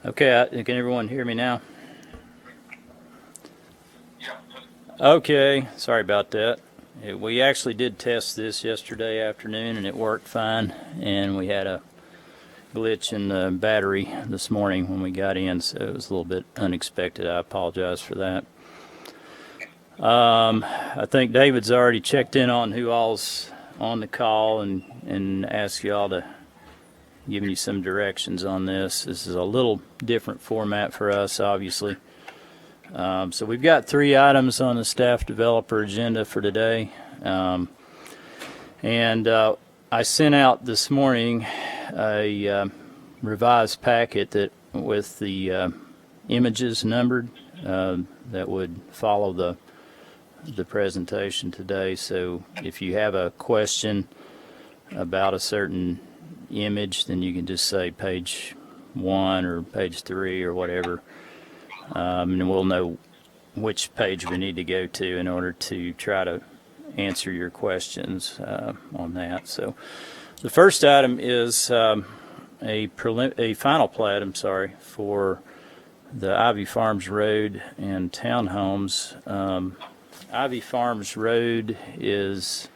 Okay, can everyone hear me now? Okay, sorry about that. We actually did test this yesterday afternoon and it worked fine, and we had a glitch in the battery this morning when we got in, so it was a little bit unexpected. I apologize for that. I think David's already checked in on who all's on the call and asked you all to give you some directions on this. This is a little different format for us, obviously. So we've got 3 items on the staff developer agenda for today. I sent out this morning a revised packet that with the images numbered that would follow the presentation today. So if you have a question about a certain image, then you can just say page 1 or page 3 or whatever, and we'll know which page we need to go to in order to try to answer your questions on that. So the first item is a final plat, for the Ivy Farms Road and townhomes. Ivy Farms Road is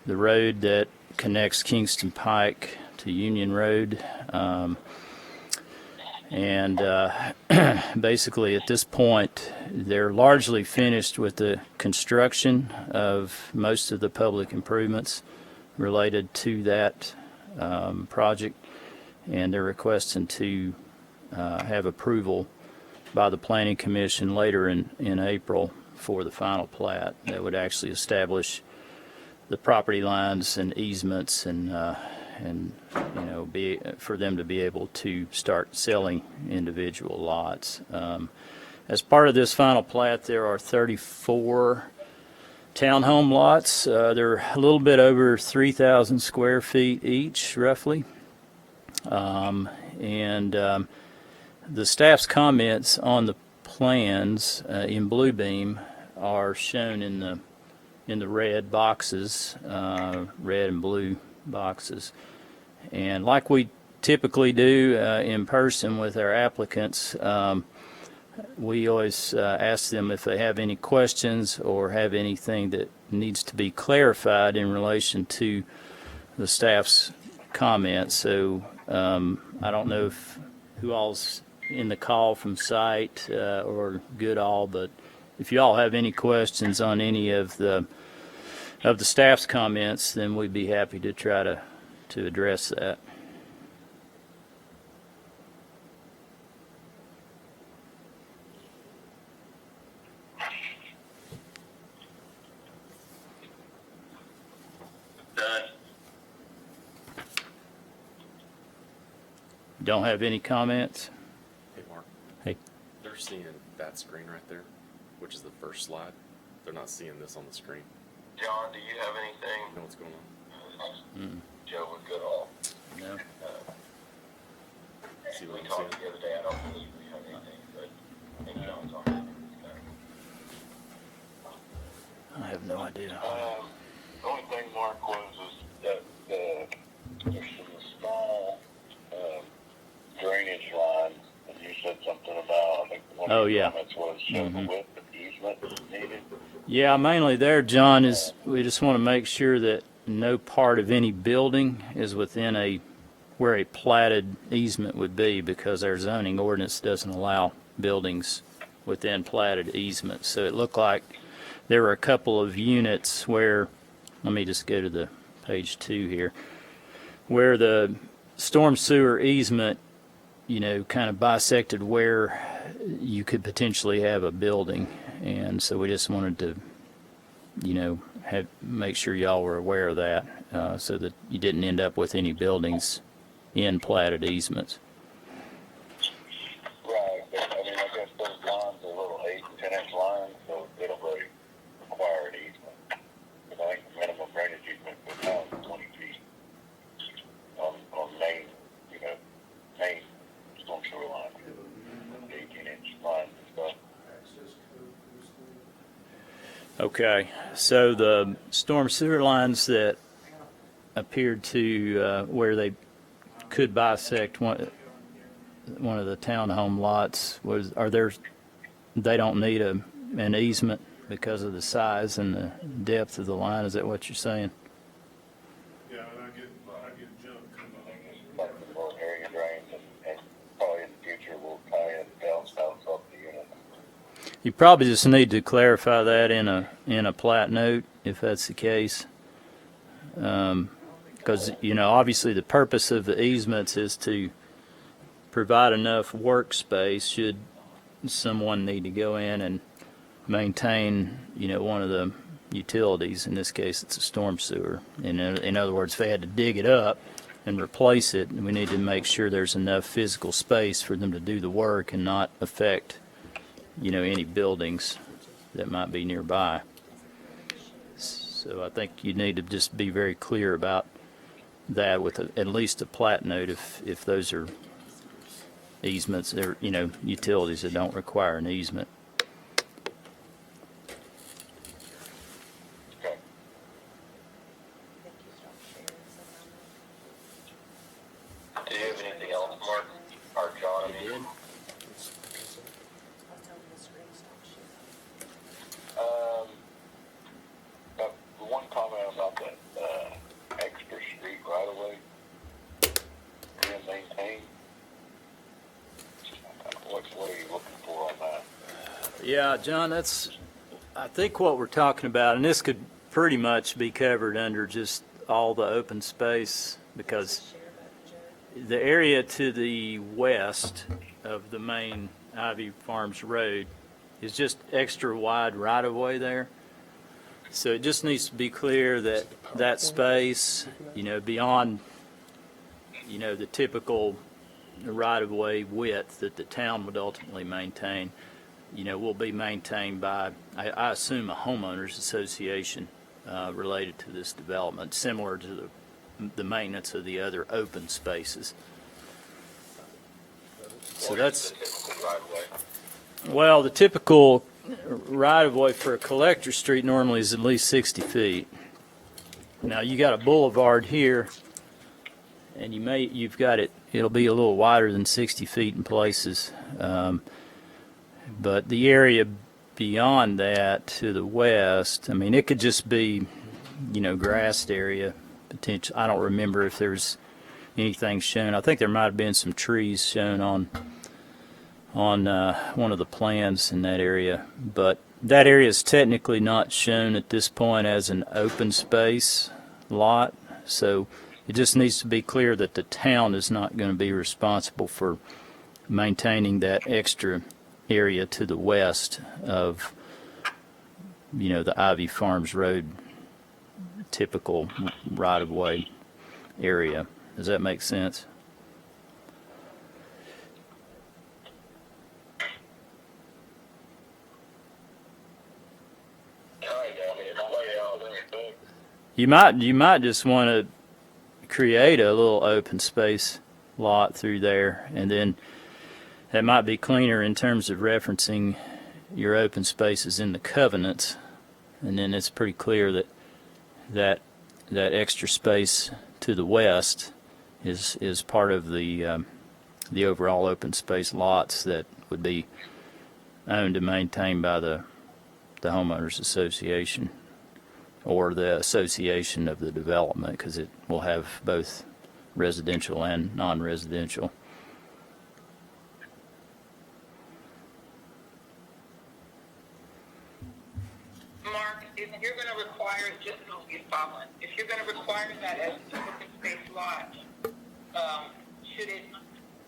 the road that connects Kingston Pike to Union Road. Basically at this point they're largely finished with the construction of most of the public improvements related to that project, and they're requesting to have approval by the Planning Commission later in April for the final plat that would actually establish the property lines and easements and for them to be able to start selling individual lots. As part of this final plat, there are 34 townhome lots. They're a little bit over 3,000 square feet each, roughly. The staff's comments on the plans in Bluebeam are shown in the red boxes, red and blue boxes. And like we typically do in person with our applicants, we always ask them if they have any questions or have anything that needs to be clarified in relation to the staff's comments. So I don't know who all's in the call from site or Goodall, but if you all have any questions on any of the staff's comments, then we'd be happy to try to address that. Don't have any comments? Hey, Mark. Hey. They're seeing that screen right there, which is the first slide. They're not seeing this on the screen. John, do you have anything? You know what's going on? Joe with Goodall. No. See We what I'm talked seeing? the other day. I don't believe we have anything, but I think John's on it. I have no idea. The only thing, Mark, is that there's some small drainage lines, and you said something about, I think one of your comments was show the width of easement needed. Yeah, mainly there, John, is we just want to make sure that no part of any building is within where a platted easement would be, because our zoning ordinance doesn't allow buildings within platted easements. So it looked like there were a couple of units where, let me just go to the page 2 here, where the storm sewer easement, kind of bisected where you could potentially have a building. And so we just wanted to, make sure y'all were aware of that, so that you didn't end up with any buildings in platted easements. Right, but I mean, I guess those lines are little 8 and 10 inch lines, so they don't really require an easement. But I think the minimum drainage easement was now 20 feet on main, main storm sewer line, 18 inch lines and stuff. Okay, so the storm sewer lines that appeared to where they could bisect one, one of the townhome lots, they don't need an easement because of the size and the depth of the line? Is that what you're saying? Yeah, and I get junk come up. Like the little area drains, and probably in the future we'll tie in downspouts up the unit. You probably just need to clarify that in a plat note, if that's the case. Because, obviously the purpose of the easements is to provide enough workspace should someone need to go in and maintain, one of the utilities. In this case, it's a storm sewer. In other words, if they had to dig it up and replace it, we need to make sure there's enough physical space for them to do the work and not affect, any buildings that might be nearby. So I think you need to just be very clear about that with at least a plat note if those are easements or, utilities that don't require an easement. Okay. Do you have anything else, Mark, or John? The one comment about that extra street right away being maintained. What are you looking for on that? Yeah, John, I think what we're talking about, and this could pretty much be covered under just all the open space, because the area to the west of the main Ivy Farms Road is just extra wide right-of-way there. So it just needs to be clear that that space, beyond, the typical right-of-way width that the town would ultimately maintain, will be maintained by, I assume, a homeowners association related to this development, similar to the maintenance of the other open spaces. So that's, well, the typical right-of-way for a collector street normally is at least 60 feet. Now you got a boulevard here, and you've got it'll be a little wider than 60 feet in places. But the area beyond that to the west, it could just be, grassed area potential. I don't remember if there's anything shown. I think there might have been some trees shown on one of the plans in that area, but that area is technically not shown at this point as an open space lot, so it just needs to be clear that the town is not going to be responsible for maintaining that extra area to the west of, the Ivy Farms Road typical right-of-way area. Does that make sense? You might just want to create a little open space lot through there, and then that might be cleaner in terms of referencing your open spaces in the covenants, and then it's pretty clear that extra space to the west is part of the overall open space lots that would be owned and maintained by the homeowners association or the association of the development, because it will have both residential and non-residential. Mark, if you're going to require, just so you follow it, if you're going to require that as an open space lot, should it,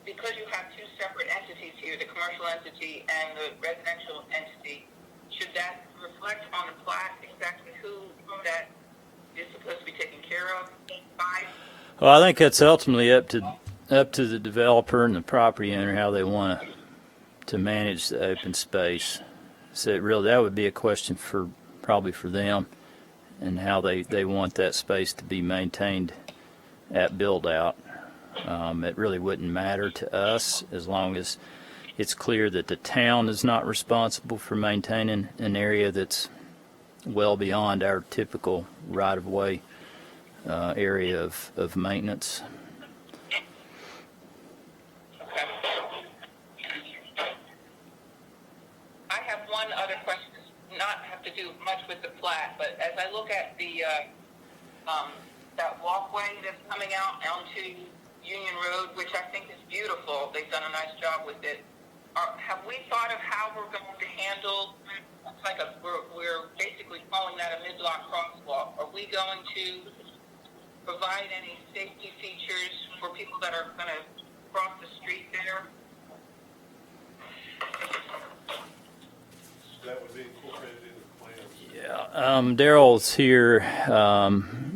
because you have two separate entities here, the commercial entity and the residential entity, should that reflect on the plat exactly who that is supposed to be taken care of by? Well, I think that's ultimately up to the developer and the property owner how they want to manage the open space. So that would be a question probably for them, and how they want that space to be maintained at build out. It really wouldn't matter to us as long as it's clear that the town is not responsible for maintaining an area that's well beyond our typical right-of-way area of maintenance. Okay. one other question, not have to do much with the plat, but as I look at the, that walkway that's coming out onto Union Road, which I think is beautiful, they've done a nice job with it. Have we thought of how we're going to handle, it's like we're basically calling that a mid-block crosswalk. Are we going to provide any safety features for people that are going to cross the street there? That would be incorporated in the plan. Yeah, Daryl's here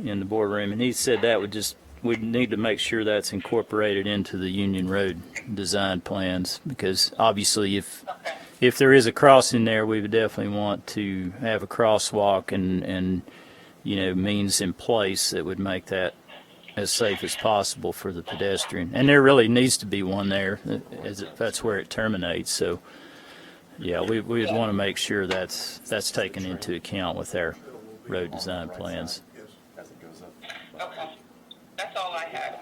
in the boardroom, and he said that we'd need to make sure that's incorporated into the Union Road design plans, because obviously if there is a crossing there, we would definitely want to have a crosswalk and means in place that would make that as safe as possible for the pedestrian. And there really needs to be one there, as that's where it terminates. So, yeah, we would want to make sure that's taken into account with our road design plans. Yes. As it goes up. Okay. That's all I had.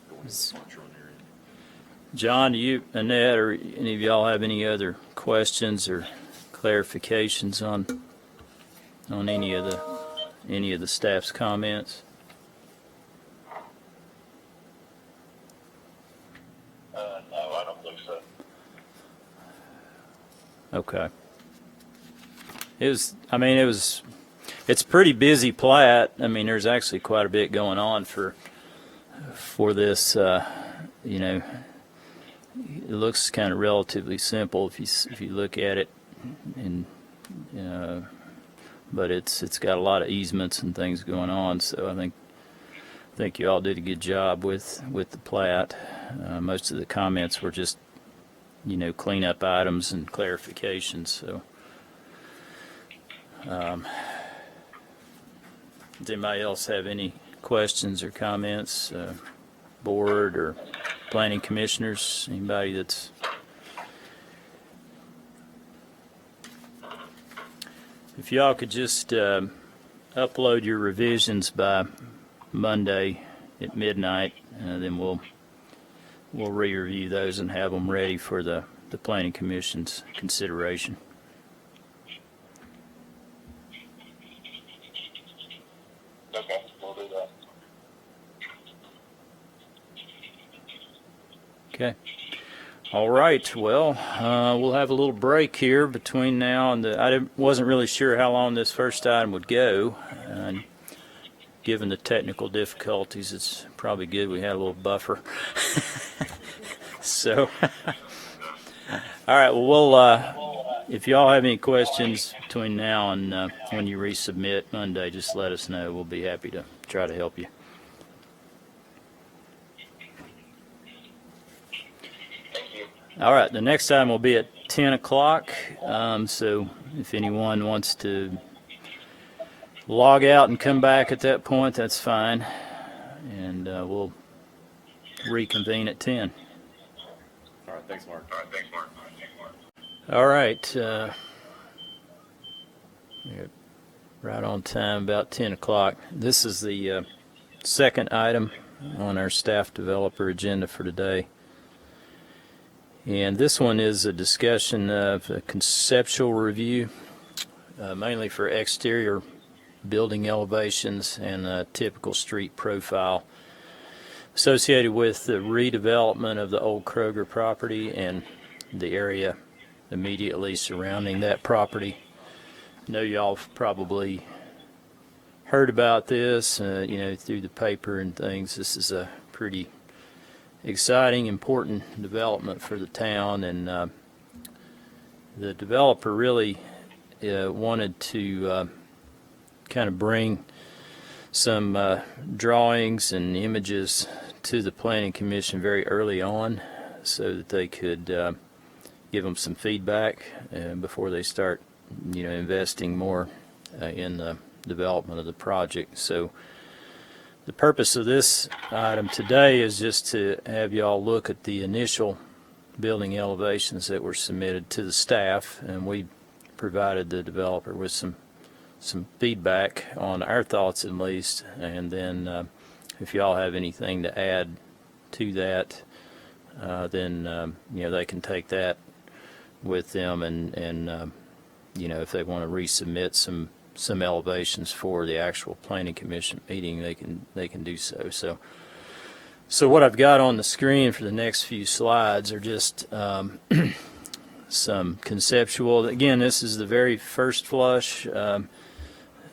The one that's Montreal area. John, do you, Annette, or any of y'all have any other questions or clarifications on any of the staff's comments? No, I don't think so. Okay. It's a pretty busy plat. I mean, there's actually quite a bit going on for this. It looks kind of relatively simple if you look at it, and but it's got a lot of easements and things going on. So I think you all did a good job with the plat. Most of the comments were just cleanup items and clarifications. So. Does anybody else have any questions or comments? Board or planning commissioners? Anybody that's... If y'all could just upload your revisions by Monday at midnight, then we'll re-review those and have them ready for the planning commission's consideration. Okay, we'll do that. Okay. All right. Well, we'll have a little break here between now and wasn't really sure how long this first item would go. Given the technical difficulties, it's probably good we had a little buffer. So, all right. Well, if y'all have any questions between now and when you resubmit Monday, just let us know. We'll be happy to try to help you. All right, the next time will be at 10 o'clock. So if anyone wants to log out and come back at that point, that's fine. And we'll reconvene at 10. All right, thanks, Mark. All right. Right on time, about 10 o'clock. This is the second item on our staff developer agenda for today. And this one is a discussion of a conceptual review, mainly for exterior building elevations and a typical street profile associated with the redevelopment of the old Kroger property and the area immediately surrounding that property. I know y'all have probably heard about this, through the paper and things. This is a pretty exciting, important development for the town, and the developer really wanted to kind of bring some drawings and images to the Planning Commission very early on so that they could give them some feedback before they start investing more in the development of the project. So the purpose of this item today is just to have y'all look at the initial building elevations that were submitted to the staff, and we provided the developer with some feedback on our thoughts at least, and then if y'all have anything to add to that, then they can take that with them, and if they want to resubmit some elevations for the actual planning commission meeting, they can do so. So what I've got on the screen for the next few slides are just some conceptual. Again, this is the very first flush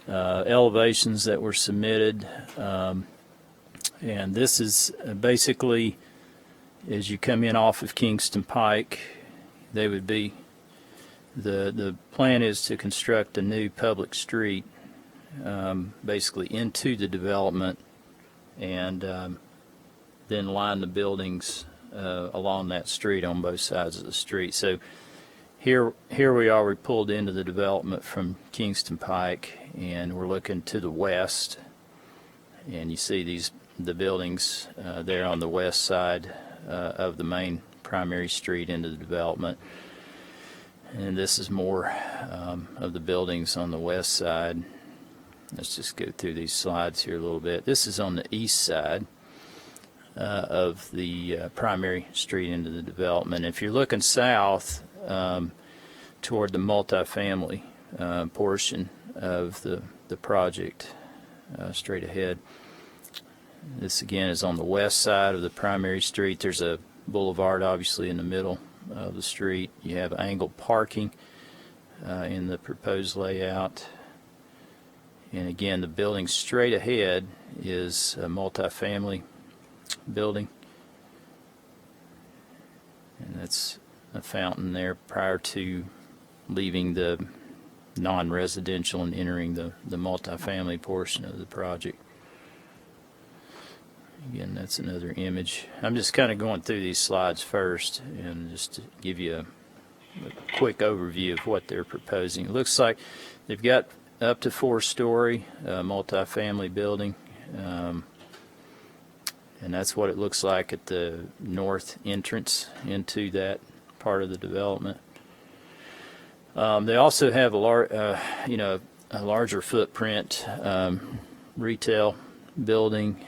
elevations that were submitted, and this is basically as you come in off of Kingston Pike. They would be the plan is to construct a new public street basically into the development, and then line the buildings along that street on both sides of the street. So here we are. We pulled into the development from Kingston Pike, and we're looking to the west, and you see the buildings there on the west side of the main primary street into the development. And this is more of the buildings on the west side. Let's just go through these slides here a little bit. This is on the east side of the primary street into the development. If you're looking south toward the multifamily portion of the project, straight ahead, this again is on the west side of the primary street. There's a boulevard obviously in the middle of the street. You have angled parking in the proposed layout, and again the building straight ahead is a multifamily building, and that's a fountain there prior to leaving the non-residential and entering the multifamily portion of the project. Again, that's another image. I'm just kind of going through these slides first and just to give you a quick overview of what they're proposing. It looks like they've got up to 4-story multifamily building, and that's what it looks like at the north entrance into that part of the development. They also have a larger footprint retail building,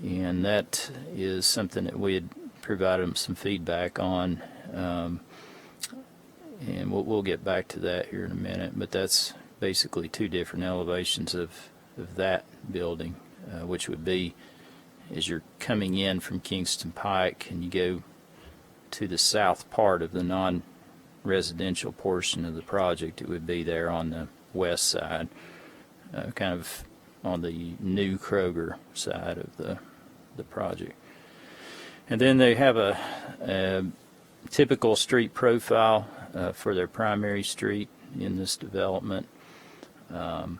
and that is something that we had provided them some feedback on, and we'll get back to that here in a minute. But that's basically two different elevations of that building, which would be as you're coming in from Kingston Pike and you go to the south part of the non-residential portion of the project. It would be there on the west side, kind of on the new Kroger side of the project. And then they have a typical street profile for their primary street in this development, and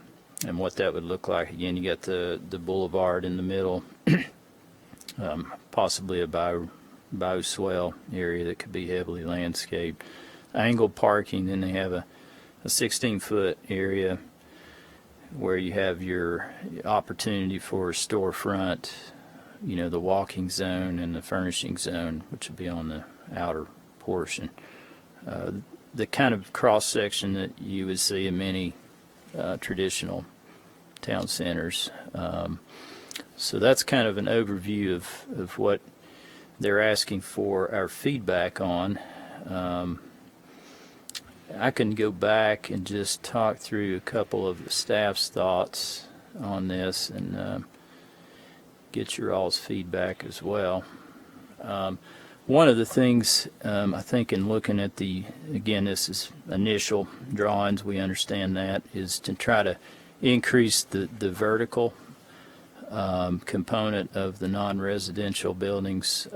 what that would look like. Again, you got the boulevard in the middle, possibly a bioswale area that could be heavily landscaped, angled parking. Then they have a 16-foot area where you have your opportunity for a storefront, the walking zone and the furnishing zone, which would be on the outer portion. The kind of cross-section that you would see in many traditional town centers. So that's kind of an overview of what they're asking for our feedback on. I can go back and just talk through a couple of the staff's thoughts on this and get your all's feedback as well. One of the things I think in looking at again, this is initial drawings, we understand that, is to try to increase the vertical component of the non-residential buildings.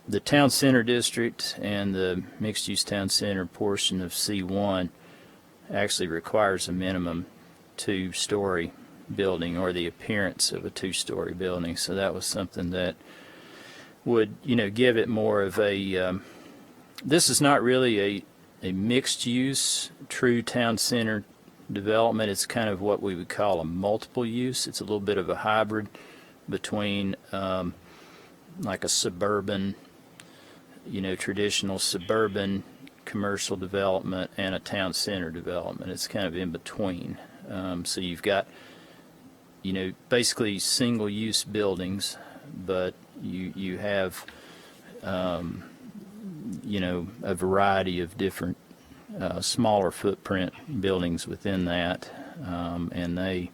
The town center district and the mixed-use town center portion of C1 actually requires a minimum 2-story building, or the appearance of a 2-story building. So that was something that would, give it more of a, this is not really a mixed-use, true town center development. It's kind of what we would call a multiple use. It's a little bit of a hybrid between like a suburban, traditional suburban commercial development and a town center development. It's kind of in between. So you've got, basically single-use buildings, but you have a variety of different smaller footprint buildings within that, and they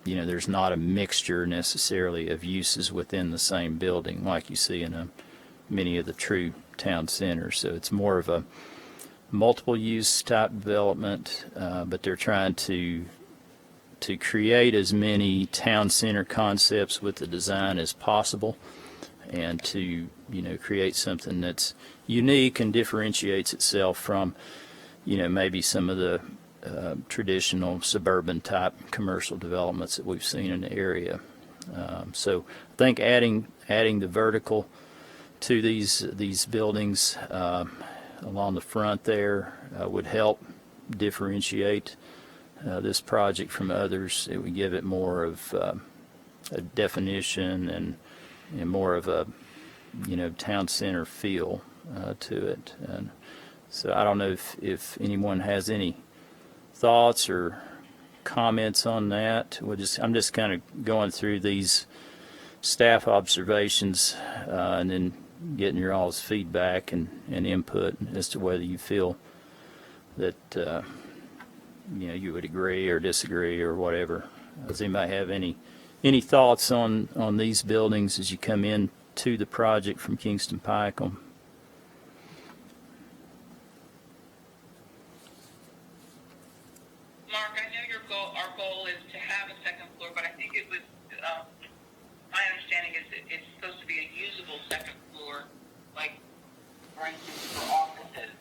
there's not a mixture necessarily of uses within the same building like you see in many of the true town centers. So it's more of a multiple use type development, but they're trying to create as many town center concepts with the design as possible, and to create something that's unique and differentiates itself from maybe some of the traditional suburban type commercial developments that we've seen in the area. So I think adding the vertical to these buildings along the front there would help differentiate this project from others. It would give it more of a definition and more of a town center feel to it. And so I don't know if anyone has any thoughts or comments on that. I'm just kind of going through these staff observations and then getting your all's feedback and input as to whether you feel that you would agree or disagree or whatever. Does anybody have any thoughts on these buildings as you come in to the project from Kingston Pike? Mark, I know our goal is to have a second floor, but I think it was, my understanding is that it's supposed to be a usable second floor, like, for instance, for offices.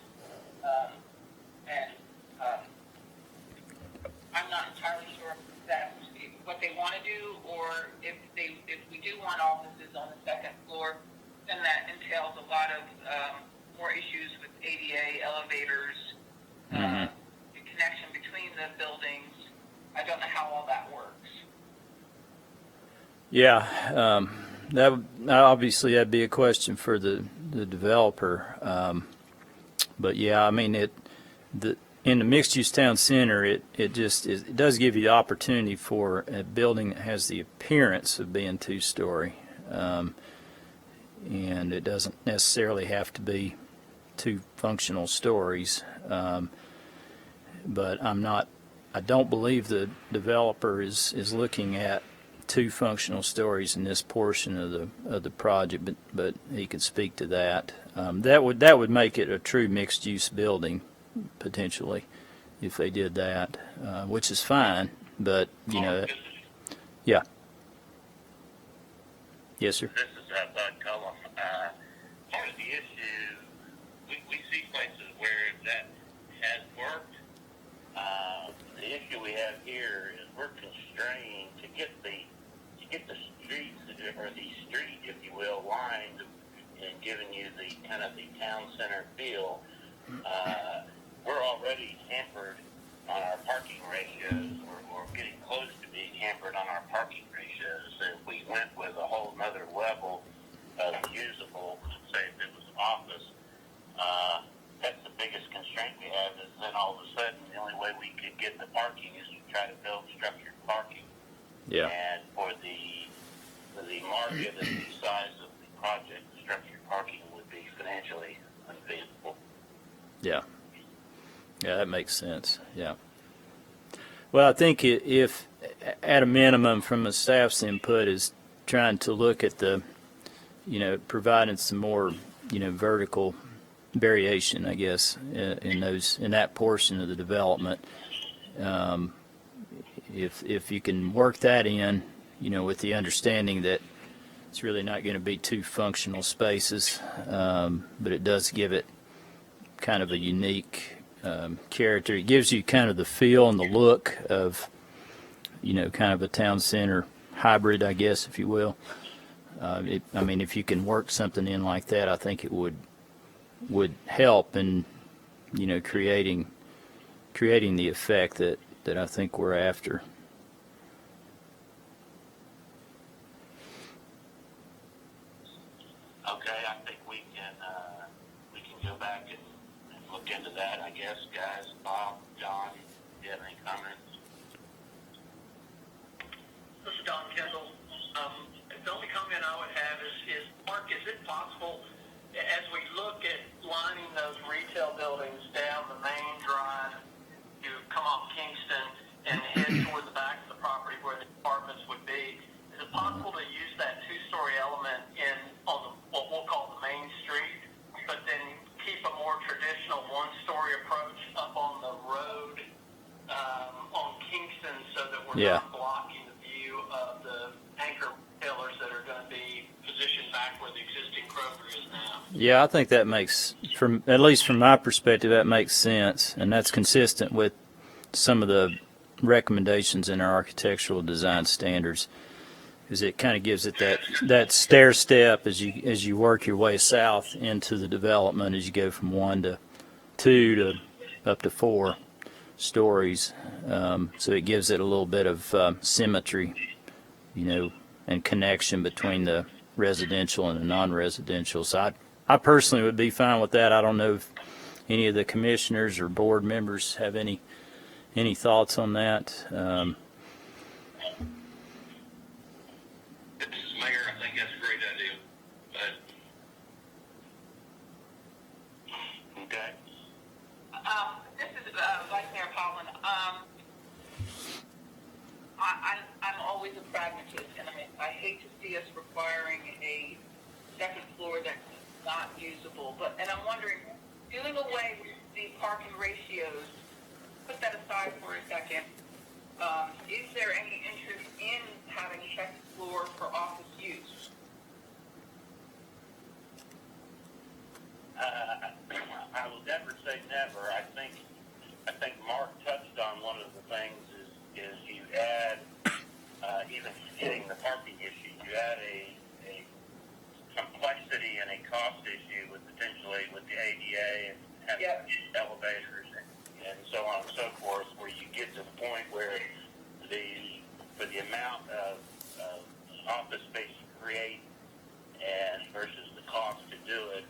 I'm not entirely sure if that's what they want to do, or if we do want offices on the second floor, then that entails a lot of more issues with ADA, elevators, the connection between the buildings. I don't know how all that works. Yeah, that'd be a question for the developer. But yeah, I mean in the mixed-use town center, it does give you the opportunity for a building that has the appearance of being two-story, and it doesn't necessarily have to be two functional stories. But I don't believe the developer is looking at two functional stories in this portion of the project, but he could speak to that. That would make it a true mixed-use building, potentially, if they did that, which is fine, but, yeah. Yes, sir. This is Bud Cullum. Part of the issue, we see places where that has worked. The issue we have here is we're constrained to get the streets, or the street, if you will, lined and giving you the kind of the town center feel. We're already hampered on our parking ratios, or getting close to being hampered on our parking ratios. If we went with a whole nother level of usable, say if it was office, that's the biggest constraint we have, is then all of a sudden the only way we could get the parking is to try to build structured parking. Yeah. And for the market and the size of the project, structured parking would be financially unfeasible. Yeah. Yeah, that makes sense. Yeah. Well, I think if at a minimum from the staff's input is trying to look at the, providing some more, vertical variation, I guess, in that portion of the development. If you can work that in, with the understanding that it's really not going to be two functional spaces, but it does give it kind of a unique character. It gives you kind of the feel and the look of, kind of a town center hybrid, I guess, if you will. If you can work something in like that, I think it would help in, creating the effect that I think we're after. Okay, I think we can go back and look into that, I guess, guys. Bob, John, do you have any comments? This is Don Kendall. The only comment I would have is Mark, is it possible as we look at lining those retail buildings down the main drive, you come off Kingston and head toward the back of the property where the apartments would be, is it possible to use that two-story element on what we'll call the main street, but then keep a more traditional one-story approach up on the road on Kingston so that we're Yeah. not blocking the view of the anchor retailers that are going to be positioned back where the existing Kroger is now? Yeah, I think that makes, at least from my perspective, that makes sense, and that's consistent with some of the recommendations in our architectural design standards, because it kind of gives it that stair step as you work your way south into the development, as you go from 1 to 2 to up to 4 stories. So it gives it a little bit of symmetry, and connection between the residential and the non-residential. So I personally would be fine with that. I don't know if any of the commissioners or board members have any thoughts on that. This is Mayor. I think that's a great idea. Okay. This is Vice Mayor Pollan. I'm always a pragmatist, and I hate to see us requiring a second floor that's not usable. And I'm wondering, doing away with the parking ratios, put that aside for a second. Is there any interest in having a second floor for office use? I will never say never. I think Mark touched on one of the things is you add, even getting the parking issue, you add a complexity and a cost issue with potentially with the ADA and having elevators and so on and so forth, where you get to the point where for the amount of office space you create and versus the cost to do it,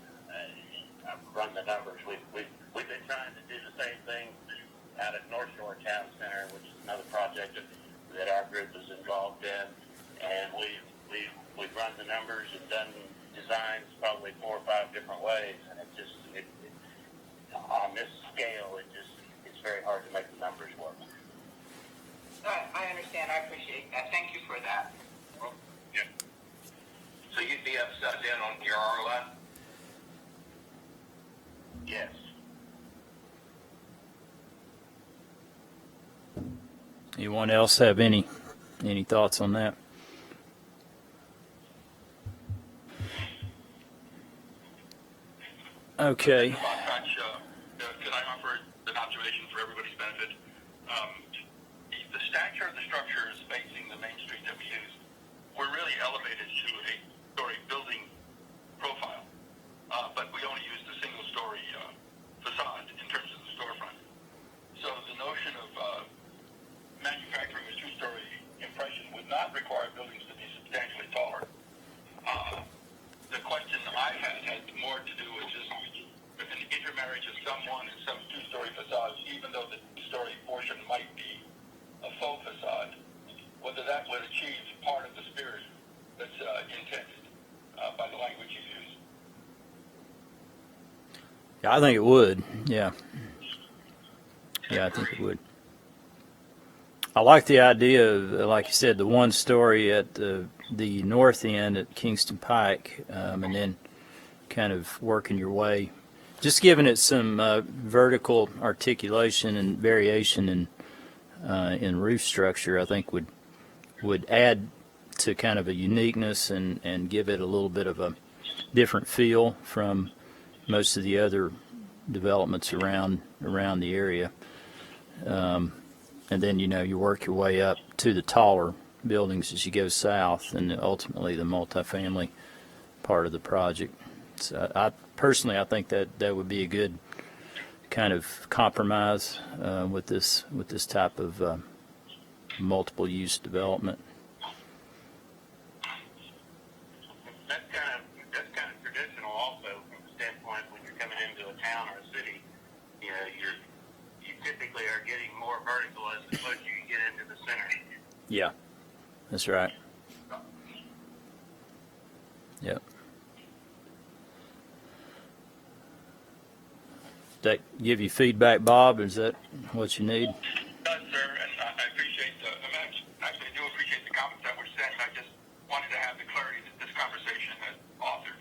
I've run the numbers. We've been trying to do the same thing out at North Shore Town Center, which is another project that our group is involved in, and we've run the numbers and done designs probably 4 or 5 different ways, and it on this scale, it's very hard to make the numbers work. I understand. I appreciate that. Thank you for that. Yeah. So you'd be upside down on your RLI? Yes. Anyone else have any thoughts on that? Okay. Can I offer an observation for everybody's benefit? The stature of the structure is facing the main street that we use. We're really elevated to a story building profile, but we only use the single-story facade in terms of the storefront. So the notion of manufacturing a two-story impression would not require buildings to be substantially taller. The question I had more to do with just an intermarriage of some one and some two-story facades, even though the two-story portion might be a faux facade, whether that would achieve part of the spirit that's intended by the language you use. Yeah, I think it would. Yeah, I think it would. I like the idea of, like you said, the one story at the north end at Kingston Pike, and then kind of working your way, just giving it some vertical articulation and variation in roof structure. I think would add to kind of a uniqueness and give it a little bit of a different feel from most of the other developments around the area. And then, you work your way up to the taller buildings as you go south, and ultimately the multifamily part of the project. So I think that would be a good kind of compromise with this type of multiple use development. That's kind of traditional also from the standpoint when you're coming into a town or a city. You typically are getting more vertical as opposed to you get into the center. Yeah, that's right. Yep. That give you feedback, Bob? Is that what you need? Does, sir, and I appreciate actually do appreciate the comments that were sent. I just wanted to have the clarity that this conversation has authored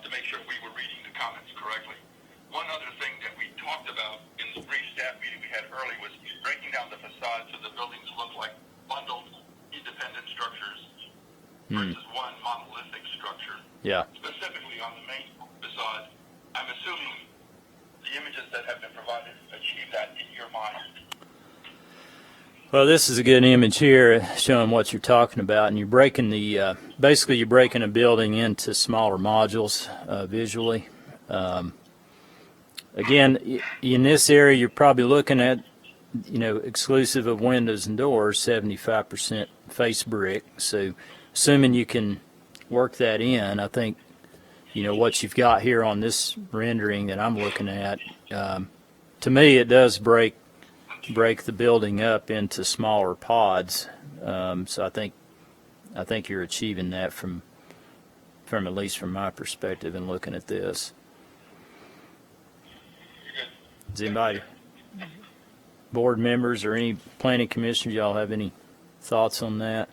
to make sure we were reading the comments correctly. One other thing that we talked about in the brief staff meeting we had early was breaking down the facade so the buildings look like bundled independent structures versus one monolithic structure. Yeah. Specifically on the main facade, I'm assuming the images that have been provided achieve that in your mind. Well, this is a good image here showing what you're talking about, and you're breaking the basically you're breaking a building into smaller modules visually. Again, in this area, you're probably looking at, exclusive of windows and doors, 75% face brick. So, assuming you can work that in, I think, what you've got here on this rendering that I'm looking at, to me, it does break the building up into smaller pods. So I think you're achieving that from at least from my perspective in looking at this. Does anybody, board members or any planning commissioners, y'all have any thoughts on that?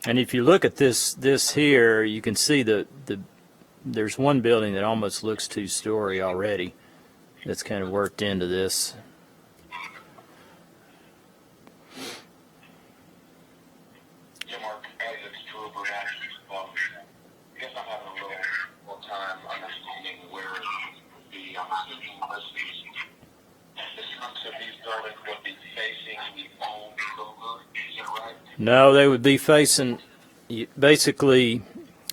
And if you look at this here, you can see there's one building that almost looks two-story already. That's kind of worked into this. Yeah, Mark, as it's true, but I guess I'm having a little more time understanding where it would be. I'm assuming this front of these buildings would be facing the old Kroger, is that right? No, they would be facing basically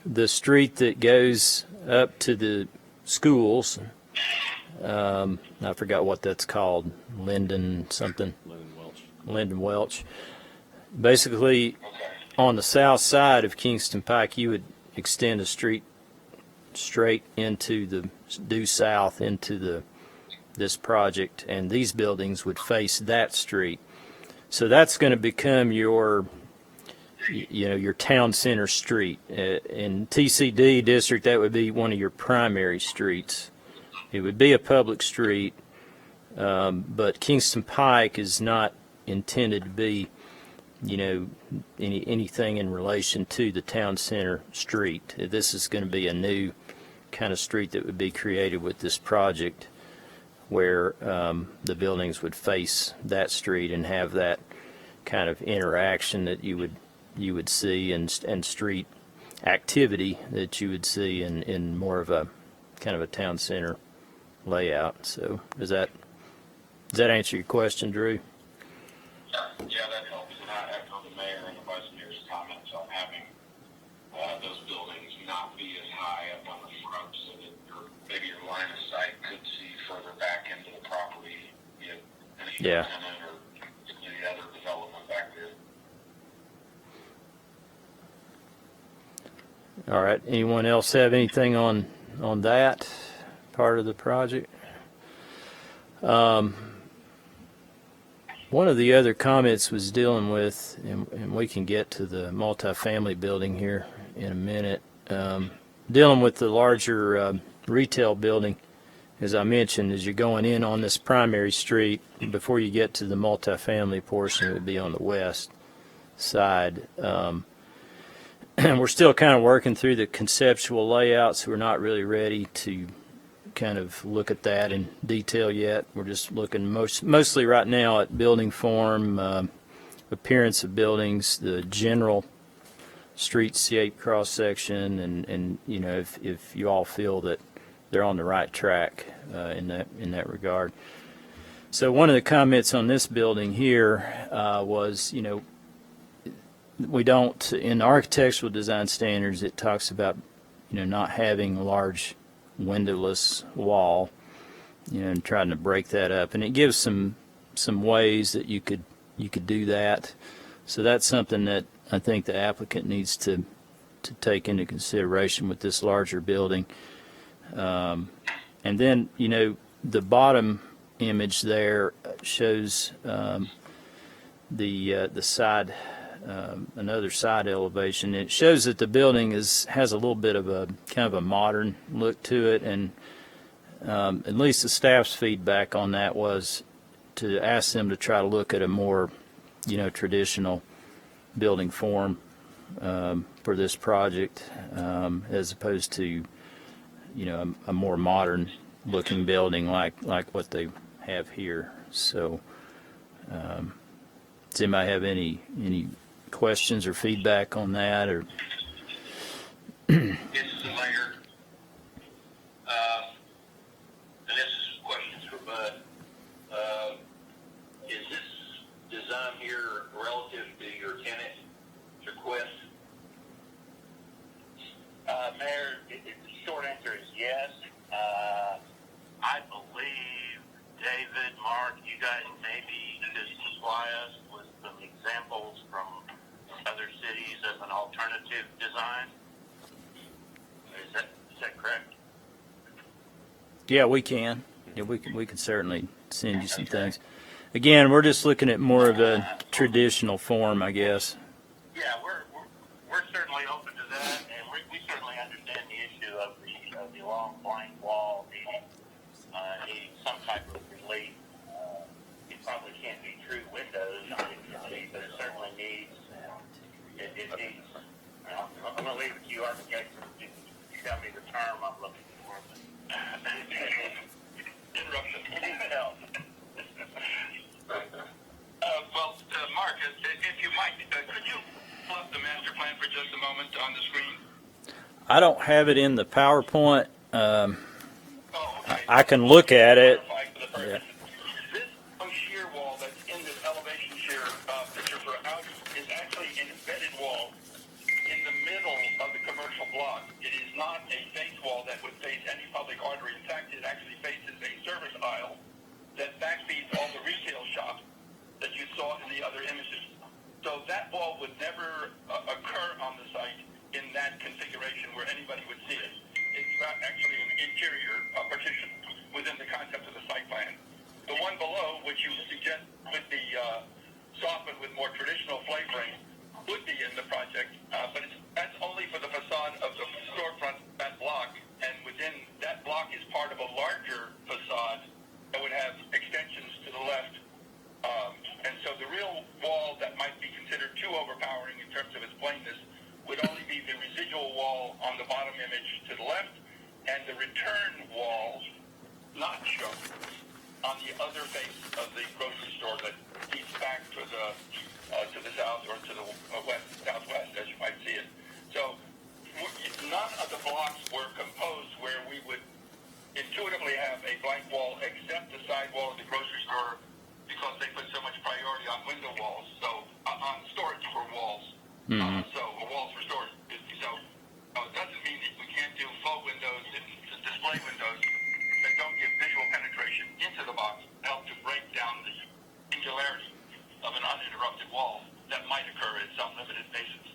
the street that goes up to the schools. I forgot what that's called. Linden something. Linden Welch. Basically, on the south side of Kingston Pike, you would extend a street straight due south into this project, and these buildings would face that street. So that's going to become your town center street. In TCD district, that would be one of your primary streets. It would be a public street, but Kingston Pike is not intended to be, anything in relation to the town center street. This is going to be a new kind of street that would be created with this project, where the buildings would face that street and have that kind of interaction that you would see and street activity that you would see in more of a kind of a town center layout. So does that answer your question, Drew? Yeah, that helps. And I echo the mayor and the vice mayor's comments on having those buildings not be as high up on the front, so that maybe your line of sight could see further back into the property, any tenant or any other development back there. All right. Anyone else have anything on that part of the project? One of the other comments was dealing with, and we can get to the multifamily building here in a minute, dealing with the larger retail building. As I mentioned, as you're going in on this primary street, before you get to the multifamily portion, it would be on the west side. And we're still kind of working through the conceptual layouts. We're not really ready to kind of look at that in detail yet. We're just looking mostly right now at building form, appearance of buildings, the general street shape cross section, and if you all feel that they're on the right track in that regard. So one of the comments on this building here was, we don't, in architectural design standards, it talks about, not having a large windowless wall, and trying to break that up. And it gives some ways that you could do that. So that's something that I think the applicant needs to take into consideration with this larger building. And then, the bottom image there shows the side another side elevation. It shows that the building has a little bit of a kind of a modern look to it, and at least the staff's feedback on that was to ask them to try to look at a more, traditional building form for this project, as opposed to, a more modern looking building like what they have here. So, does anybody have any questions or feedback on that? Or This is the mayor. And this is questions for Bud. Is this design here relative to your tenant request? Mayor, the short answer is yes. I believe, David, Mark, you guys maybe could supply us with some examples from other cities of an alternative design. Is that correct? yeah, we can. Yeah, we can certainly send you some things. Again, we're just looking at more of a traditional form, I guess. Yeah, we're certainly open to that, and we certainly understand the issue of the long blank wall needing some type of relief. It probably can't be true windows, but it certainly needs. It needs. I'm going to leave it to you, architects, to tell me the term I'm looking for. Interruption. Help. Mark, if you might, could you pull up the master plan for just a moment on the screen? I don't have it in the PowerPoint. Oh, okay. I can look at it. Yeah. This shear wall that's in this elevation shear picture for a house is actually an embedded wall in the middle of the commercial block. It is not a face wall that would face any public artery. In fact, it actually faces a service aisle that backfeeds all the retail shops that you saw in the other images. So that wall would never occur on the site in that configuration where anybody would see it. It's actually an interior partition within the concept of the site plan. The one below, which you suggest would be softened with more traditional flavoring, would be in the project, but that's only for the facade of the storefront, that block, and within that block is part of a larger facade that would have extensions to the left. And so the real wall that might be considered too overpowering in terms of its plainness would only be the residual wall on the bottom image to the left, and the return wall, not shown, on the other face of the grocery store that leads back to the south or to the west, southwest, as you might see it. So none of the blocks were composed where we would intuitively have a blank wall except the side wall of the grocery store, because they put so much priority on window walls, so on storage for walls. Walls for storage. So it doesn't mean that we can't do faux windows and display windows that don't give visual penetration into the box, help to break down the singularity of an uninterrupted wall that might occur in some limited cases.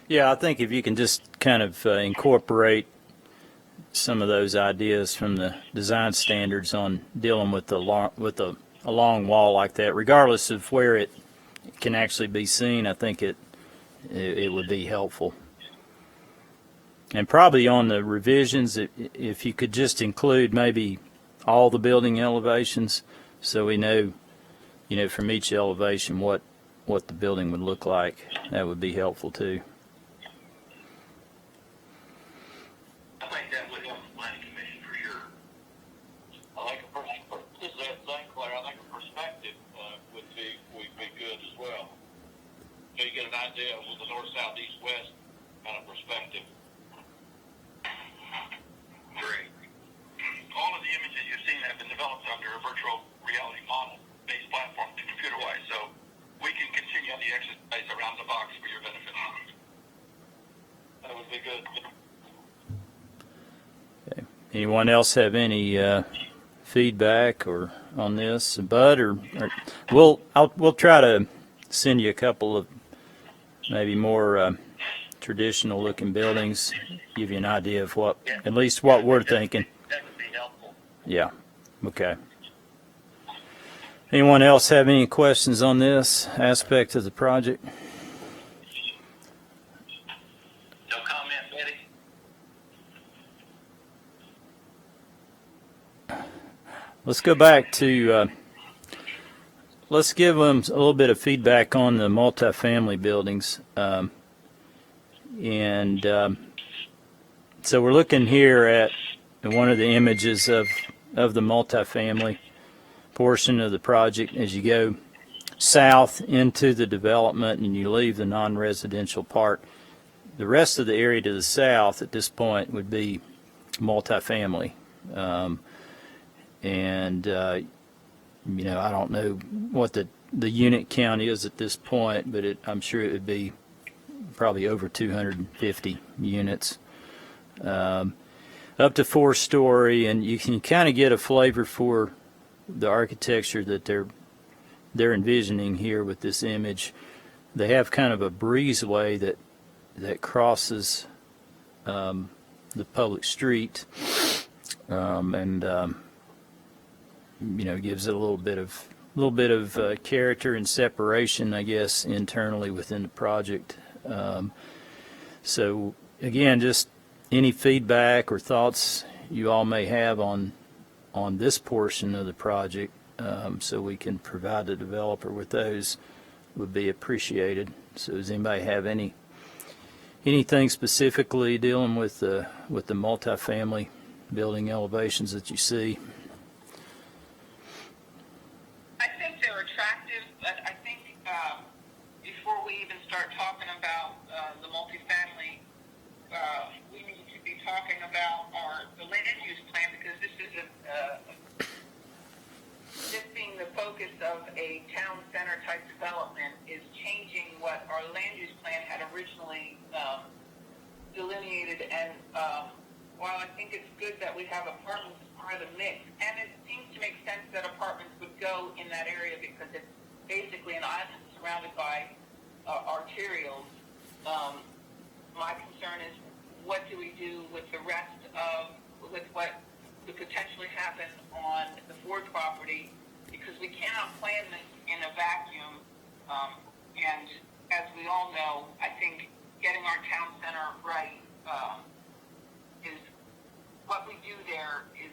Yeah, I think if you can just kind of incorporate some of those ideas from the design standards on dealing with a long wall like that, regardless of where it can actually be seen, I think it would be helpful. And probably on the revisions, if you could just include maybe all the building elevations, so we know, from each elevation what the building would look like, that would be helpful too. I think that would help the planning commission for sure. This is St. Clair. I think a perspective would be good as well. So you get an idea with the north, south, east, west kind of perspective. Great. All of the images you've seen have been developed under a virtual reality model-based platform, computer-wise, so we can continue the exercise around the box for your benefit. That would be good. Okay. Anyone else have any feedback or on this, Bud? Or we'll try to send you a couple of maybe more traditional looking buildings, give you an idea of at least what we're thinking. That would be helpful. Yeah. Okay. Anyone else have any questions on this aspect of the project? No comment, Betty? Let's go back to, let's give them a little bit of feedback on the multifamily buildings. So we're looking here at one of the images of the multifamily portion of the project as you go south into the development and you leave the non-residential part. The rest of the area to the south at this point would be multifamily. I don't know what the unit count is at this point, but I'm sure it would be probably over 250 units. Up to 4-story, and you can kind of get a flavor for the architecture that they're envisioning here with this image. They have kind of a breezeway that crosses the public street, gives it a little bit of character and separation, I guess, internally within the project. So again, just any feedback or thoughts you all may have on this portion of the project, so we can provide the developer with those, would be appreciated. So does anybody have anything specifically dealing with the multifamily building elevations that you see? I think they're attractive, but I think before we even start talking about the multifamily, we need to be talking about the land use plan, because this is this being the focus of a town center type development is changing what our land use plan had originally delineated. And while I think it's good that we have apartments as part of the mix, and it seems to make sense that apartments would go in that area because it's basically an island surrounded by arterials. My concern is, what do we do with the rest with what could potentially happen on the Ford property? Because we cannot plan this in a vacuum. And as we all know, I think getting our town center right is what we do there is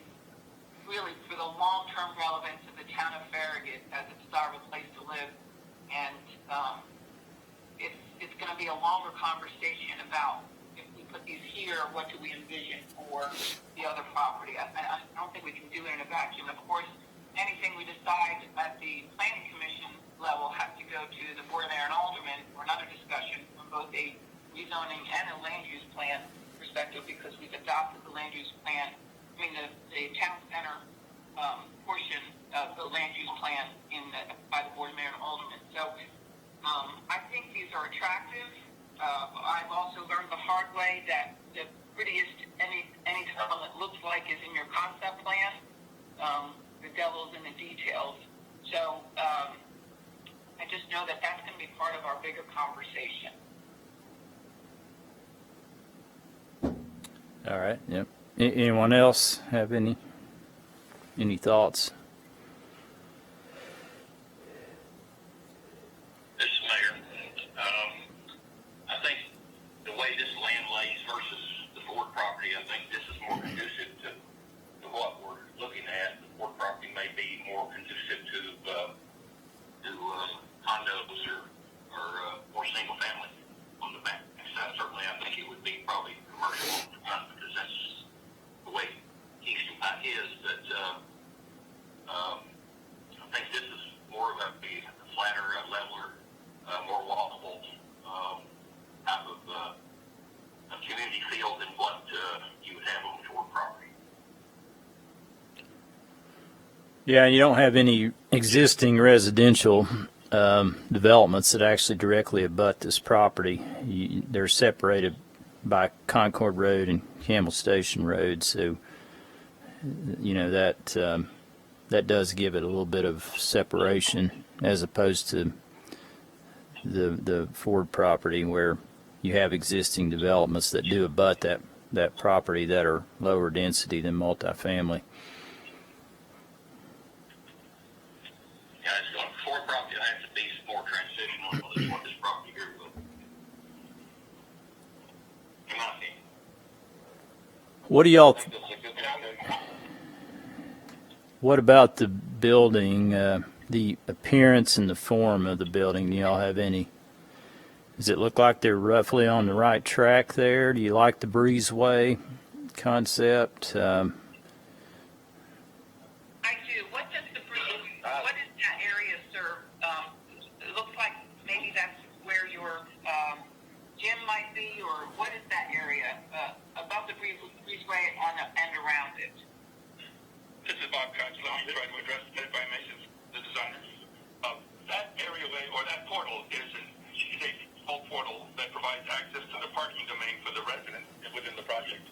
really for the long-term relevance of the town of Farragut as a desirable place to live. And it's going to be a longer conversation about, if we put these here, what do we envision for the other property? I don't think we can do it in a vacuum. Of course, anything we decide at the planning commission level has to go to the board, mayor, and alderman for another discussion from both a rezoning and a land use plan perspective, because we've adopted the land use plan, the town center portion of the land use plan by the board, mayor, and alderman. So I think these are attractive. I've also learned the hard way that the prettiest any development looks like is in your concept plan. The devil's in the details. So I just know that that's going to be part of our bigger conversation. All right. Yep. Anyone else have any thoughts? This is Mayor. I think the way this land lays versus the Ford property, I think this is more conducive to what we're looking at. The Ford property may be more conducive to condos or more single family on the back side. Certainly, I think it would be probably commercial on the front, because that's the way Kingston Pike is. But I think this is more of a flatter, leveler, more walkable type of a community feel than what you would have on the Ford property. Yeah, you don't have any existing residential developments that actually directly abut this property. They're separated by Concord Road and Campbell Station Road, so that does give it a little bit of separation as opposed to the Ford property, where you have existing developments that do abut that property that are lower density than multifamily. Yeah, What do y'all? I think that's a good mistake. What about the building? The appearance and the form of the building. Do y'all have any? Does it look like they're roughly on the right track there? Do you like the breezeway concept? I do. What does what is that area serve? It looks like maybe that's where your gym might be, or what is that area above the breezeway and around it? This is Bob Cox. Let me try to address that if I may, since the designer. That areaway or that portal is a full portal that provides access to the parking domain for the residents within the project.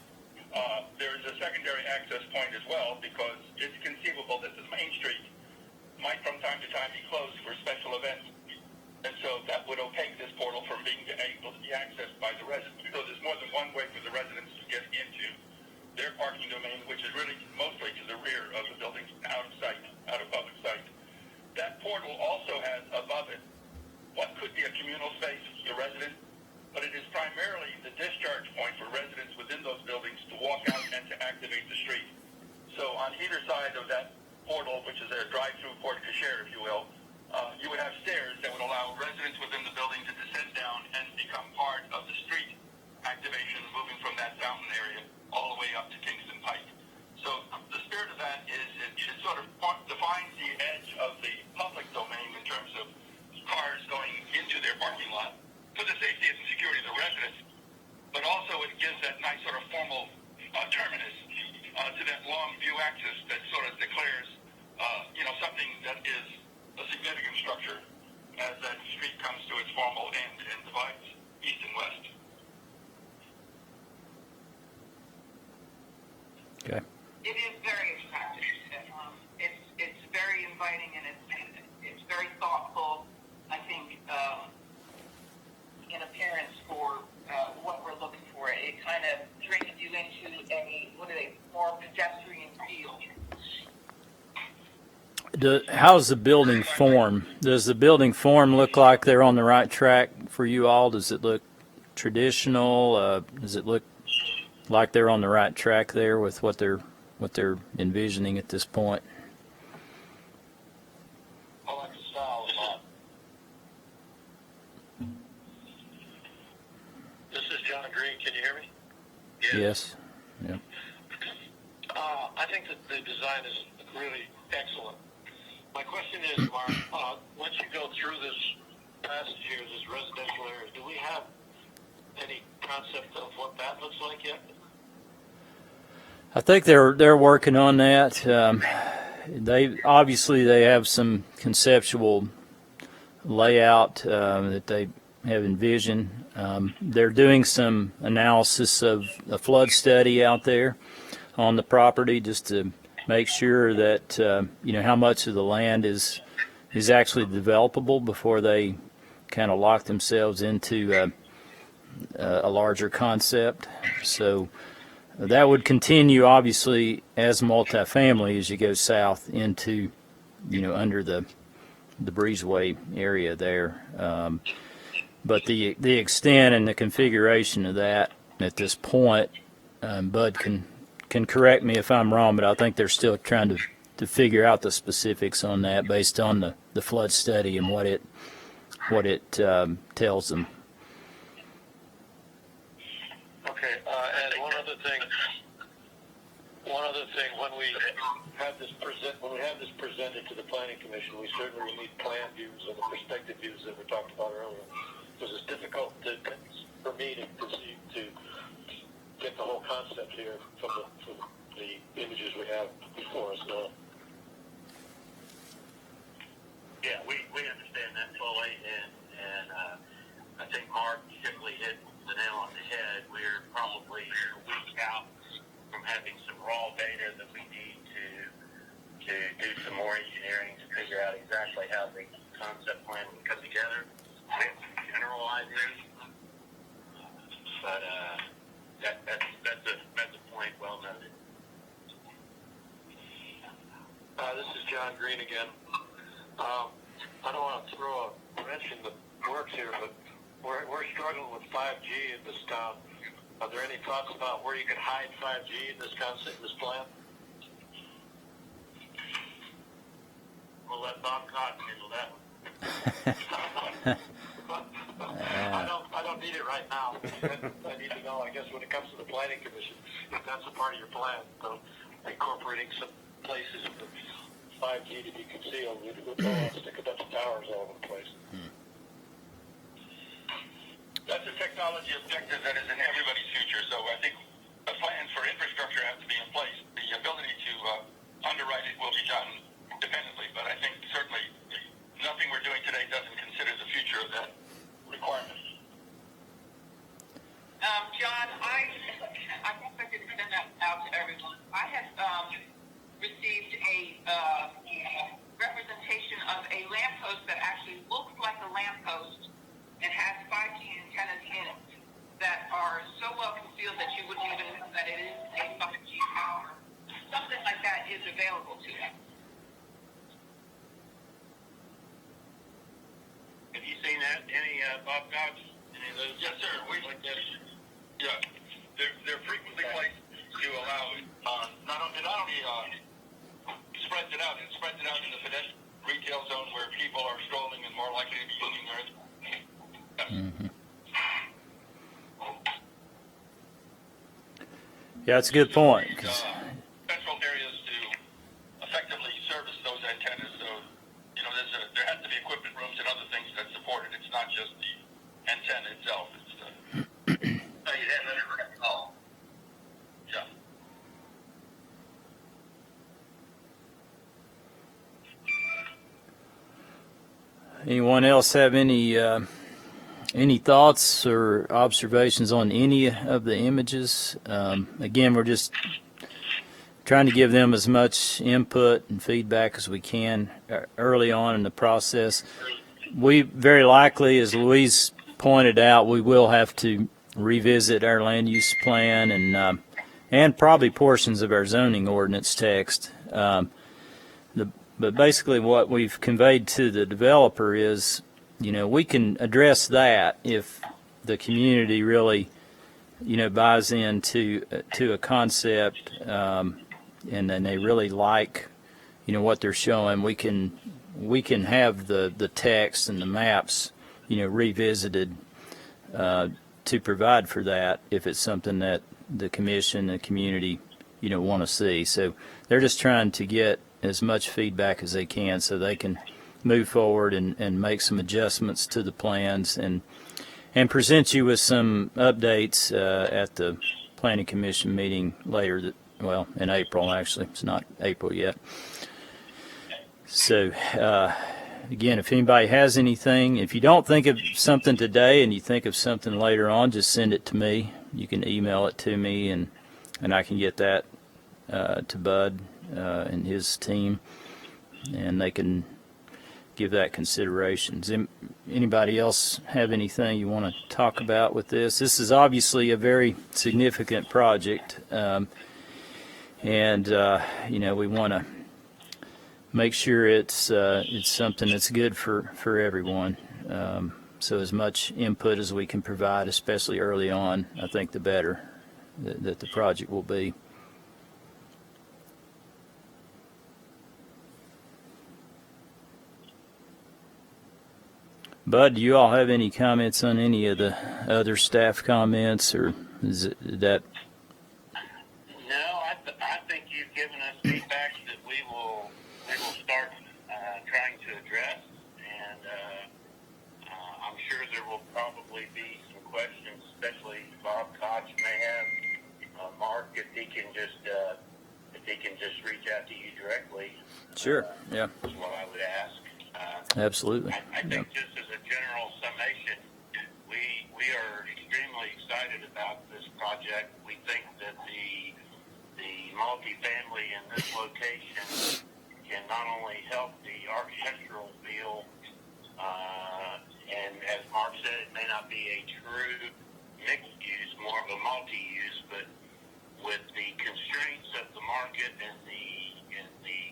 There is a secondary access point as well because it's conceivable that the main street might from time to time be closed for special events. And so that would opaque this portal from being able to be accessed by the residents. So there's more than one way for the residents to get into their parking domain, which is really mostly to the rear of the building, out of sight, out of public sight. That portal also has above it what could be a communal space for the residents, but it is primarily the discharge point for residents within those buildings to walk out and to activate the street. So on either side of that portal, which is a drive-through porte cochere, if you will, you would have stairs that would allow residents within the building to descend down and become part of the street activation, moving from that fountain area all the way up to Kingston Pike. So the spirit of that is it sort of defines the edge of the public domain in terms of cars going into their parking lot for the safety and security of the residents, but also it gives that nice sort of formal terminus to that long view axis that sort of declares, something that is a significant structure as that street comes to its formal end and divides east and west. Okay. It is very attractive. It's very inviting and it's very thoughtful. I think in appearance for what we're looking for. It kind of brings you into a more pedestrian feel. How's the building form? Does the building form look like they're on the right track for you all? Does it look traditional? Does it look like they're on the right track there with what they're envisioning at this point? I like the style a lot. This is John Green. Can you hear me? Yes. Yeah. I think that the design is really excellent. My question is, Mark, once you go through this passage here, this residential area, do we have any concept of what that looks like yet? I think they're working on that. They have some conceptual layout that they have envisioned. They're doing some analysis of a flood study out there on the property just to make sure that how much of the land is actually developable before they kind of lock themselves into a larger concept. So that would continue obviously as multifamily as you go south into under the breezeway area there. But the extent and the configuration of that at this point, Bud can correct me if I'm wrong, but I think they're still trying to figure out the specifics on that based on the flood study and what it tells them. Okay, and one other thing, when we have this presented to the Planning Commission, we certainly need plan views and the perspective views that we talked about earlier, because it's difficult for me to get the whole concept here from the images we have before us now. Yeah, we understand that fully, and I think Mark simply hit the nail on the head. We're probably a week out from having some raw data that we need to do some more engineering to figure out exactly how the concept plan would come together. We have some general ideas, but that's a point well noted. This is John Green again. I don't want to throw a wrench in the works here, but we're struggling with 5G in this town. Are there any thoughts about where you could hide 5G in this concept, this plan? We'll let Bob Cotton handle that one. I don't need it right now. I need to know, I guess, when it comes to the planning commission, if that's a part of your plan, so incorporating some places for 5G to be concealed, we would go and stick a bunch of towers all over the place. That's a technology objective that is in everybody's future. So I think the plans for infrastructure have to be in place. The ability to underwrite it will be done independently, but I think certainly nothing we're doing today doesn't consider the future of that requirement. John, I guess I could send that out to everyone. I have received a representation of a lamppost that actually looks like a lamppost and has 5G antennas in it that are so well concealed that you wouldn't even know that it is a 5G tower. Something like that is available to you. Have you seen that? Any, Bob Cox? Any of those? Yes, sir. We like that? Yeah, they're frequently placed to allow not only spreads it out in the pedestrian retail zone where people are strolling and more likely to be using their. Mm-hmm. Yeah, that's a good point. Central areas to effectively service those antennas. So, you know, there has to be equipment rooms and other things that support it. It's not just the antenna itself. It's Oh, you have that? Oh. yeah. Anyone else have any thoughts or observations on any of the images? Again, we're just trying to give them as much input and feedback as we can early on in the process. We very likely, as Louise pointed out, we will have to revisit our land use plan and probably portions of our zoning ordinance text. But basically what we've conveyed to the developer is, you know, we can address that if the community really, you know, buys into a concept and then they really like, you know, what they're showing. We can have the text and the maps, you know, revisited to provide for that if it's something that the commission and the community, you know, want to see. So they're just trying to get as much feedback as they can so they can move forward and make some adjustments to the plans and present you with some updates at the Planning Commission meeting later, in April actually. It's not April yet. So again, if anybody has anything, if you don't think of something today and you think of something later on, just send it to me. You can email it to me and I can get that to Bud and his team, and they can give that consideration. Does anybody else have anything you want to talk about with this? This is obviously a very significant project, and you know, we want to make sure it's something that's good for everyone. So as much input as we can provide, especially early on, I think the better that the project will be. Bud, do you all have any comments on any of the other staff comments, or is that? No, I think you've given us feedback that we will start trying to address, and I'm sure there will probably be some questions, especially Bob Koch may have. Mark, if he can just reach out to you directly. Sure. Yeah. Is what I would ask. Absolutely. I think just as a general summation, we are extremely excited about this project. We think that the multifamily in this location can not only help the architectural feel, and as Mark said, it may not be a true mixed use, more of a multi-use, but with the constraints of the market and the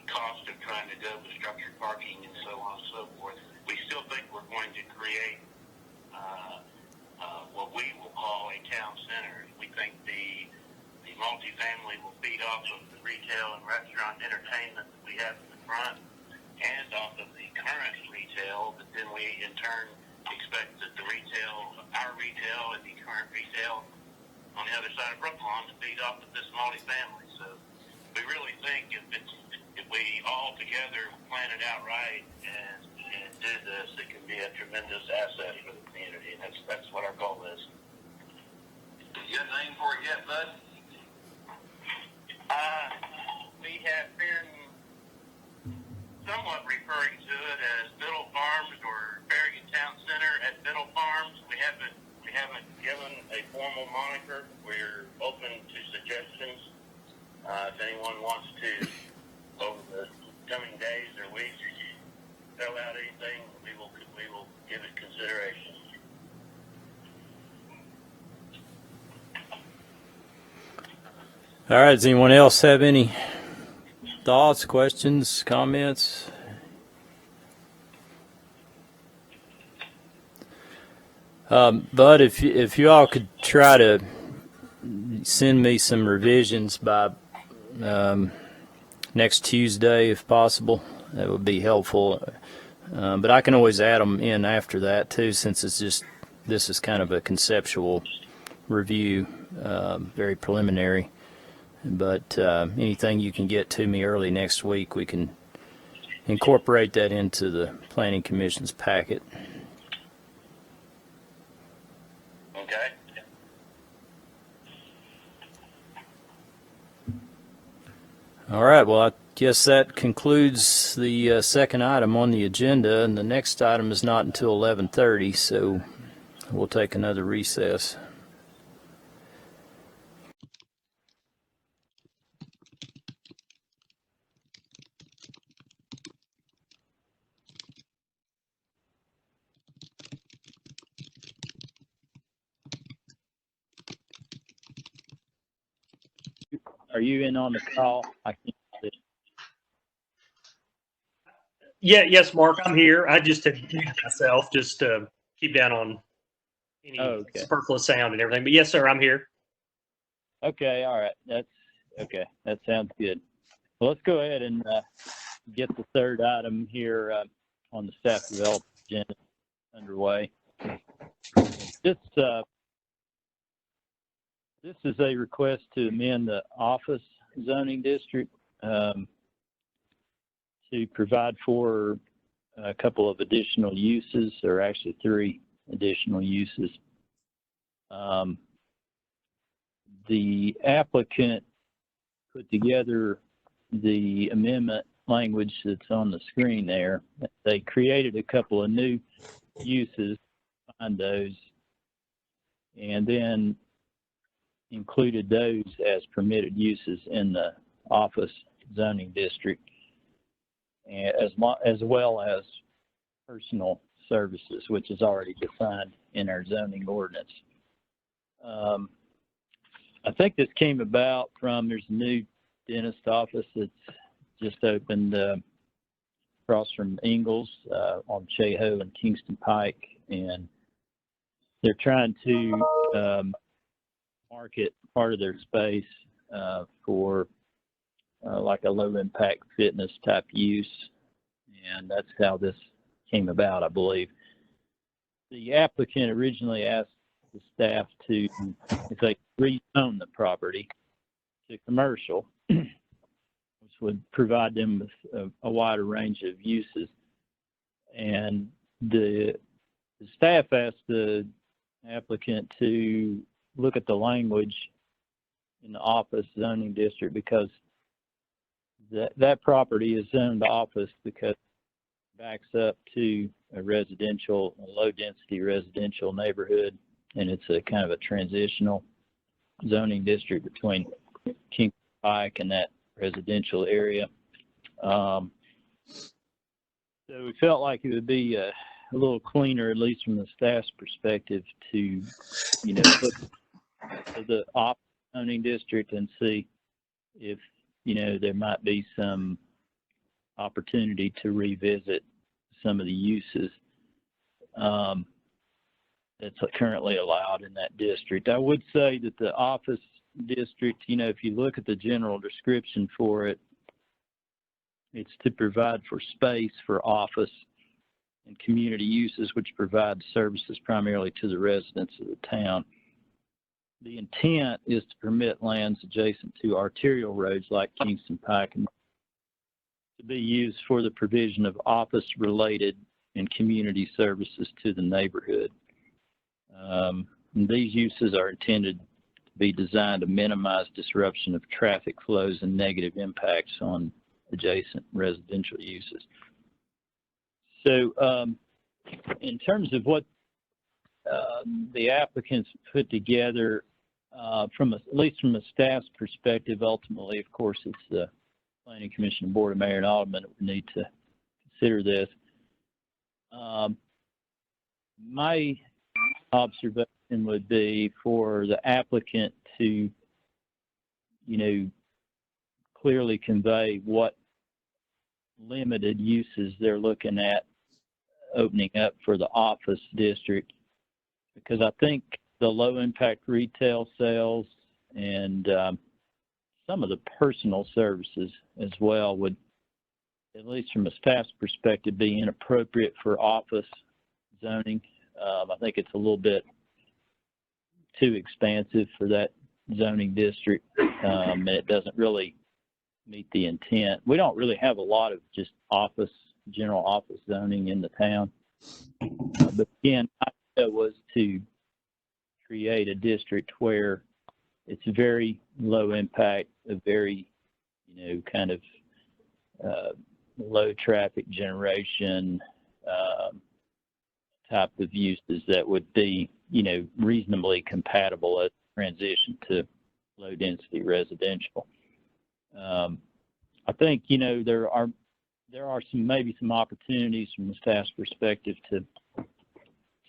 cost of trying to go with structured parking and so on and so forth, we still think we're going to create what we will call a town center. We think off of the retail and restaurant entertainment that we have in the front and off of the current retail, but then we in turn expect that the retail, our retail and the current retail on the other side of Brooklawn to feed off of this multifamily. So we really think if we all together plan it out right and do this, it can be a tremendous asset for the community, and that's what our goal is. You got a name for it yet, bud? We have been somewhat referring to it as Biddle Farms or Farragut Town Center at Biddle Farms. We haven't given a formal moniker. We're open to suggestions. If anyone wants to, over the coming days or weeks, fill out anything, we will give it consideration. All right, does anyone else have any thoughts, questions, comments? Bud, if you all could try to send me some revisions by next Tuesday, if possible, that would be helpful. But I can always add them in after that too, since this is kind of a conceptual review, very preliminary. But anything you can get to me early next week, we can incorporate that into the Planning Commission's packet. Okay? All right, well, I guess that concludes the second item on the agenda, and the next item is not until 11:30, so we'll take another recess. Are you in on the call? I can't see. Yeah, yes, Mark, I'm here. I just had muted myself just to keep down on any Okay. superfluous sound and everything. But yes, sir, I'm here. Okay, all right. That's okay. That sounds good. Well, let's go ahead and get the third item here on the staff development agenda underway. This is a request to amend the office zoning district to provide for a couple of additional uses, or actually 3 additional uses. The applicant put together the amendment language that's on the screen there. They created a couple of new uses, find those, and then included those as permitted uses in the office zoning district, as well as personal services, which is already defined in our zoning ordinance. I think this came about from, there's a new dentist office that's just opened across from Ingalls on Cheho and Kingston Pike, and they're trying to market part of their space for like a low impact fitness type use, and that's how this came about, I believe. The applicant originally asked the staff to, if they rezone the property to commercial, which would provide them with a wider range of uses, and the staff asked the applicant to look at the language in the office zoning district, because that property is zoned office because it backs up to a residential, a low density residential neighborhood, and it's a kind of a transitional zoning district between Kingston Pike and that residential area. So we felt like it would be a little cleaner, at least from the staff's perspective, to, look at the office zoning district and see if, there might be some opportunity to revisit some of the uses that's currently allowed in that district. I would say that the office district, you know, if you look at the general description for it, it's to provide for space for office and community uses, which provide services primarily to the residents of the town. The intent is to permit lands adjacent to arterial roads like Kingston Pike and to be used for the provision of office-related and community services to the neighborhood. These uses are intended to be designed to minimize disruption of traffic flows and negative impacts on adjacent residential uses. So in terms of what the applicants put together, at least from a staff's perspective, ultimately, of course, it's the Planning Commission and Board of Mayor and Aldermen that would need to consider this. My observation would be for the applicant to, you know, clearly convey what limited uses they're looking at opening up for the office district, because I think the low impact retail sales and some of the personal services as well would, at least from a staff's perspective, be inappropriate for office zoning. I think it's a little bit too expansive for that zoning district, and it doesn't really meet the intent. We don't really have a lot of just general office zoning in the town. But again, my idea was to create a district where it's very low impact, a very, you know, kind of low traffic generation type of uses that would be, you know, reasonably compatible as transition to low density residential. I think, you know, there are maybe some opportunities from the staff's perspective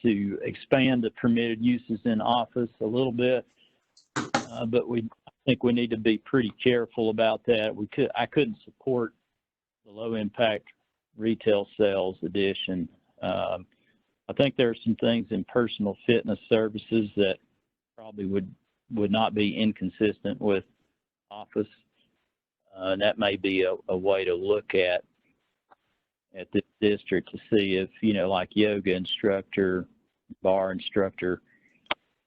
to expand the permitted uses in office a little bit, but I think we need to be pretty careful about that. I couldn't support the low impact retail sales addition. I think there are some things in personal fitness services that probably would not be inconsistent with office. And that may be a way to look at this district to see if, you know, like yoga instructor, bar instructor,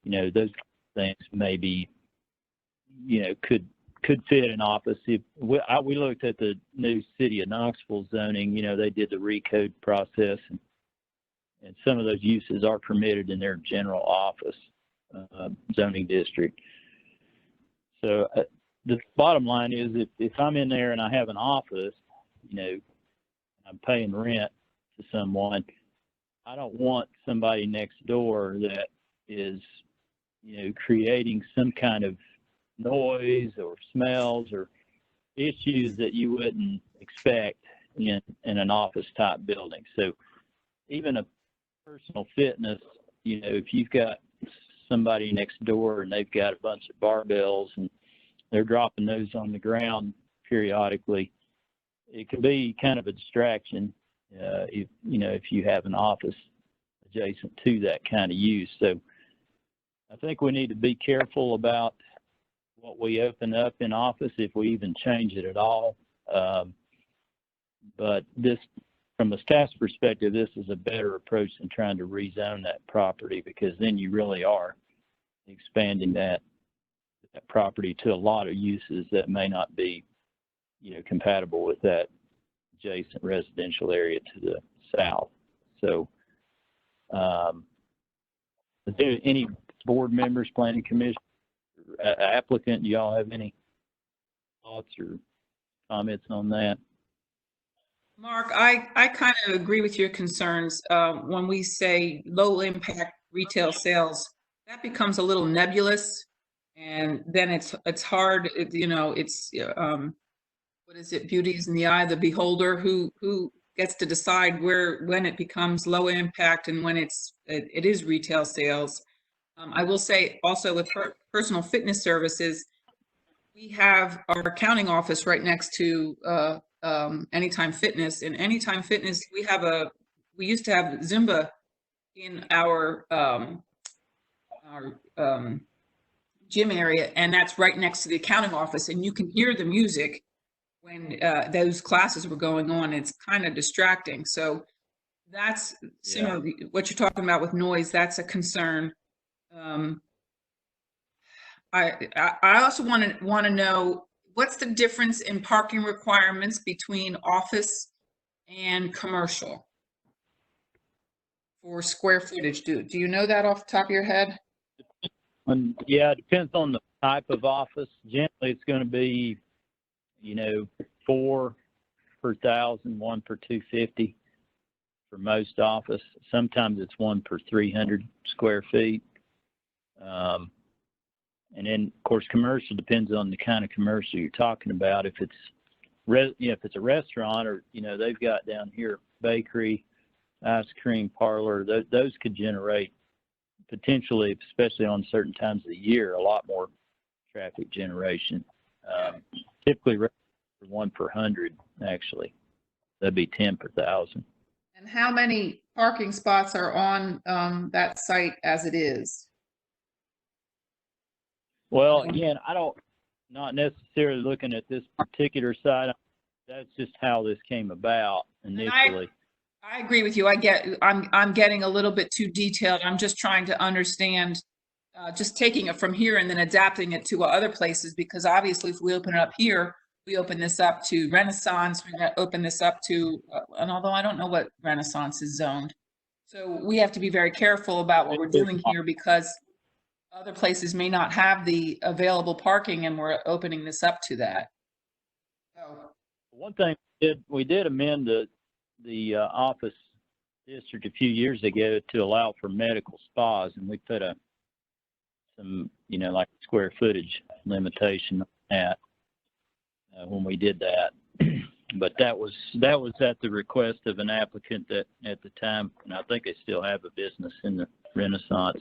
you know, those things maybe, you know, could fit in office. If we looked at the new city of Knoxville zoning, you know, they did the recode process, and some of those uses are permitted in their general office zoning district. So the bottom line is if I'm in there and I have an office, you know, I'm paying rent to someone, I don't want somebody next door that is, you know, creating some kind of noise or smells or issues that you wouldn't expect in an office type building. So even a personal fitness, you know, if you've got somebody next door and they've got a bunch of barbells and they're dropping those on the ground periodically, it can be kind of a distraction if, you know, if you have an office adjacent to that kind of use. So I think we need to be careful about what we open up in office, if we even change it at all. But this, from a staff's perspective, this is a better approach than trying to rezone that property, because then you really are expanding that property to a lot of uses that may not be, you know, compatible with that adjacent residential area to the south. So, is there any board members, planning commission, applicant, do y'all have any thoughts or comments on that? Mark, I kind of agree with your concerns. When we say low impact retail sales, that becomes a little nebulous, and then it's hard. You know, it's what is it? Beauty is in the eye of the beholder. Who gets to decide when it becomes low impact and when it is retail sales? I will say also with personal fitness services, we have our accounting office right next to Anytime Fitness. And Anytime Fitness, we used to have Zumba in our gym area, and that's right next to the accounting office, and you can hear the music when those classes were going on. It's kind of distracting. So that's similar to what you're talking about with noise. That's a concern. I also want to know, what's the difference in parking requirements between office and commercial for square footage? Do you know that off the top of your head? Yeah, it depends on the type of office. Generally, it's going to be, 4 per 1,000, 1 per 250 for most office. Sometimes it's 1 per 300 square feet. And then, of course, commercial depends on the kind of commercial you're talking about. If it's, if it's a restaurant, or they've got down here bakery, ice cream parlor, those could generate potentially, especially on certain times of the year, a lot more traffic generation. Typically 1 per 100, actually. That'd be 10 per 1,000. And how many parking spots are on that site as it is? Well, again, not necessarily looking at this particular site. That's just how this came about initially. I agree with you. I'm getting a little bit too detailed. I'm just trying to understand, just taking it from here and then adapting it to other places, because obviously if we open it up here, we open this up to Renaissance, we're going to open this up to, and although I don't know what Renaissance is zoned. So we have to be very careful about what we're doing here, because other places may not have the available parking, and we're opening this up to that. So, one thing we did amend the office district a few years ago to allow for medical spas, and we put some like square footage limitation on that when we did that. But that was at the request of an applicant that at the time, and I think they still have a business in the Renaissance,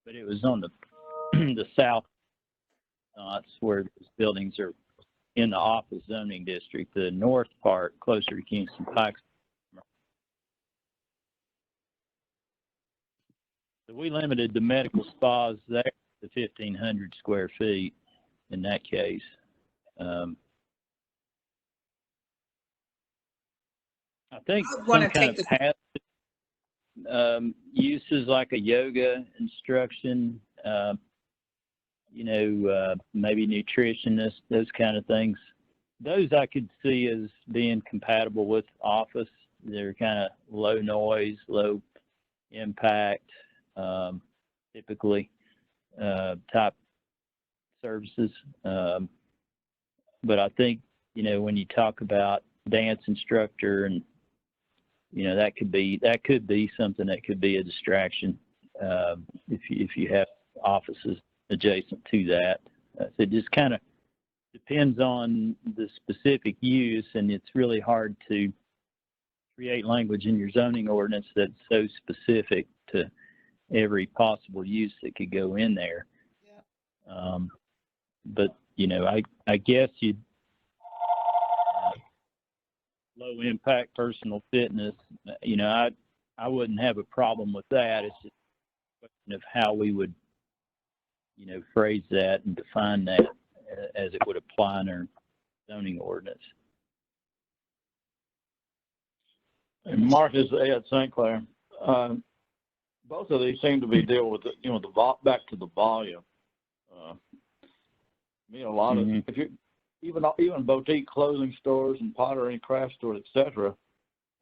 but it was on the south where those buildings are in the office zoning district. The north part, closer to Kingston Pikes. So we limited the medical spas there to 1,500 square feet in that case. I think some kind of passive uses like a yoga instruction, maybe nutritionists, those kind of things. Those I could see as being compatible with office. They're kind of low noise, low impact, typically type services. But I think, when you talk about dance instructor and that could be something that could be a distraction if you have offices adjacent to that. So it just kind of depends on the specific use, and it's really hard to create language in your zoning ordinance that's so specific to every possible use that could go in there. Yeah. But I guess you'd low impact personal fitness, I wouldn't have a problem with that. It's just a question of how we would, phrase that and define that as it would apply in our zoning ordinance. And Mark, is Ed St. Clair. Both of these seem to be dealing with back to the volume. A lot of if you even boutique clothing stores and pottery and craft stores, etc.,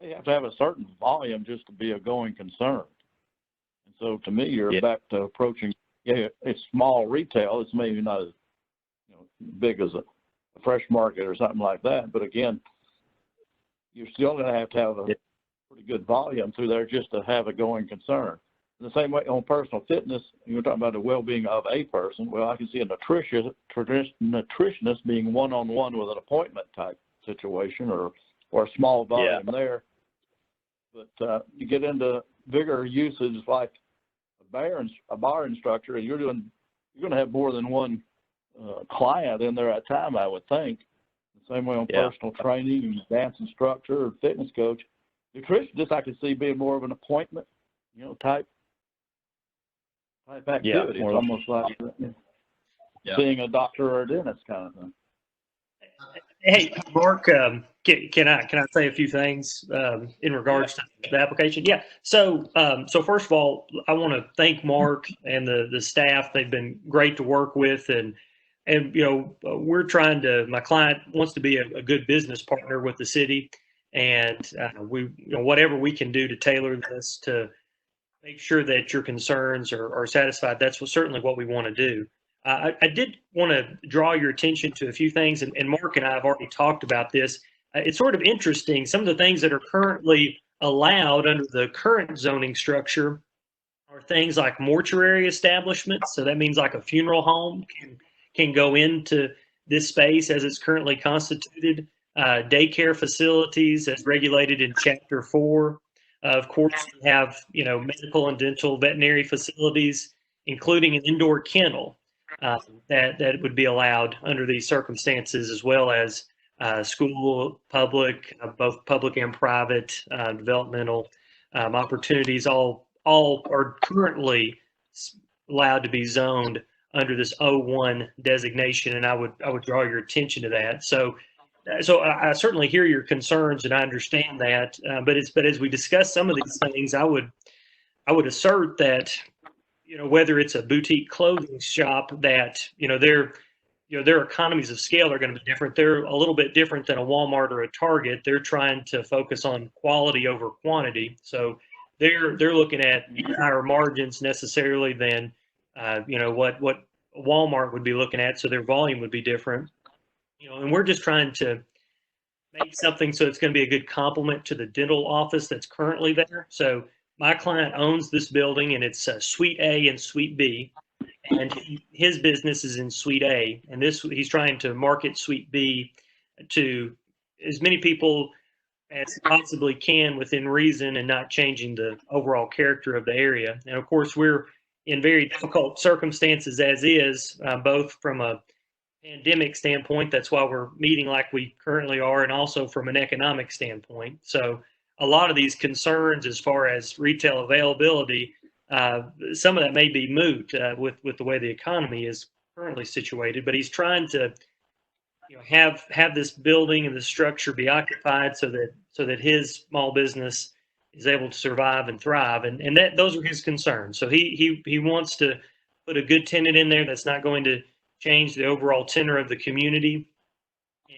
they have to have a certain volume just to be a going concern. And so, to me, you're back to approaching. It's small retail. It's maybe not as big as a fresh market or something like that. But again, you're still going to have a pretty good volume through there just to have a going concern. In the same way on personal fitness, you're talking about the well-being of a person. Well, I can see a nutritionist being one-on-one with an appointment type situation, or a small volume there. But you get into bigger uses like a bar instructor, and you're going to have more than one client in there at a time, I would think. The same way on personal training and dance instructor or fitness coach. Nutritionist, I could see being more of an appointment, type activity. It's almost like Yeah. seeing a doctor or a dentist kind of thing. Hey, Mark, can I say a few things in regards to the application? Yeah. So first of all, I want to thank Mark and the staff. They've been great to work with, and we're trying to. My client wants to be a good business partner with the city, and we whatever we can do to tailor this to make sure that your concerns are satisfied. That's certainly what we want to do. I did want to draw your attention to a few things, and Mark and I have already talked about this. It's sort of interesting. Some of the things that are currently allowed under the current zoning structure are things like mortuary establishments. So that means like a funeral home can go into this space as it's currently constituted. Daycare facilities as regulated in Chapter 4. Of course, we have medical and dental veterinary facilities, including an indoor kennel that would be allowed under these circumstances, as well as school, public, both public and private developmental opportunities. All are currently allowed to be zoned under this O1 designation, and I would draw your attention to that. So I certainly hear your concerns, and I understand that. But as we discuss some of these things, I would assert that whether it's a boutique clothing shop, that their economies of scale are going to be different. They're a little bit different than a Walmart or a Target. They're trying to focus on quality over quantity. So they're looking at higher margins necessarily than what Walmart would be looking at. So their volume would be different. And we're just trying to make something so it's going to be a good complement to the dental office that's currently there. So my client owns this building, and it's Suite A and Suite B, and his business is in Suite A, and he's trying to market Suite B to as many people as he possibly can within reason, and not changing the overall character of the area. And of course, we're in very difficult circumstances as is, both from a pandemic standpoint. That's why we're meeting like we currently are, and also from an economic standpoint. So a lot of these concerns as far as retail availability, some of that may be moot with the way the economy is currently situated. But he's trying to have this building and the structure be occupied so that his small business is able to survive and thrive, and those are his concerns. So he wants to put a good tenant in there that's not going to change the overall tenor of the community.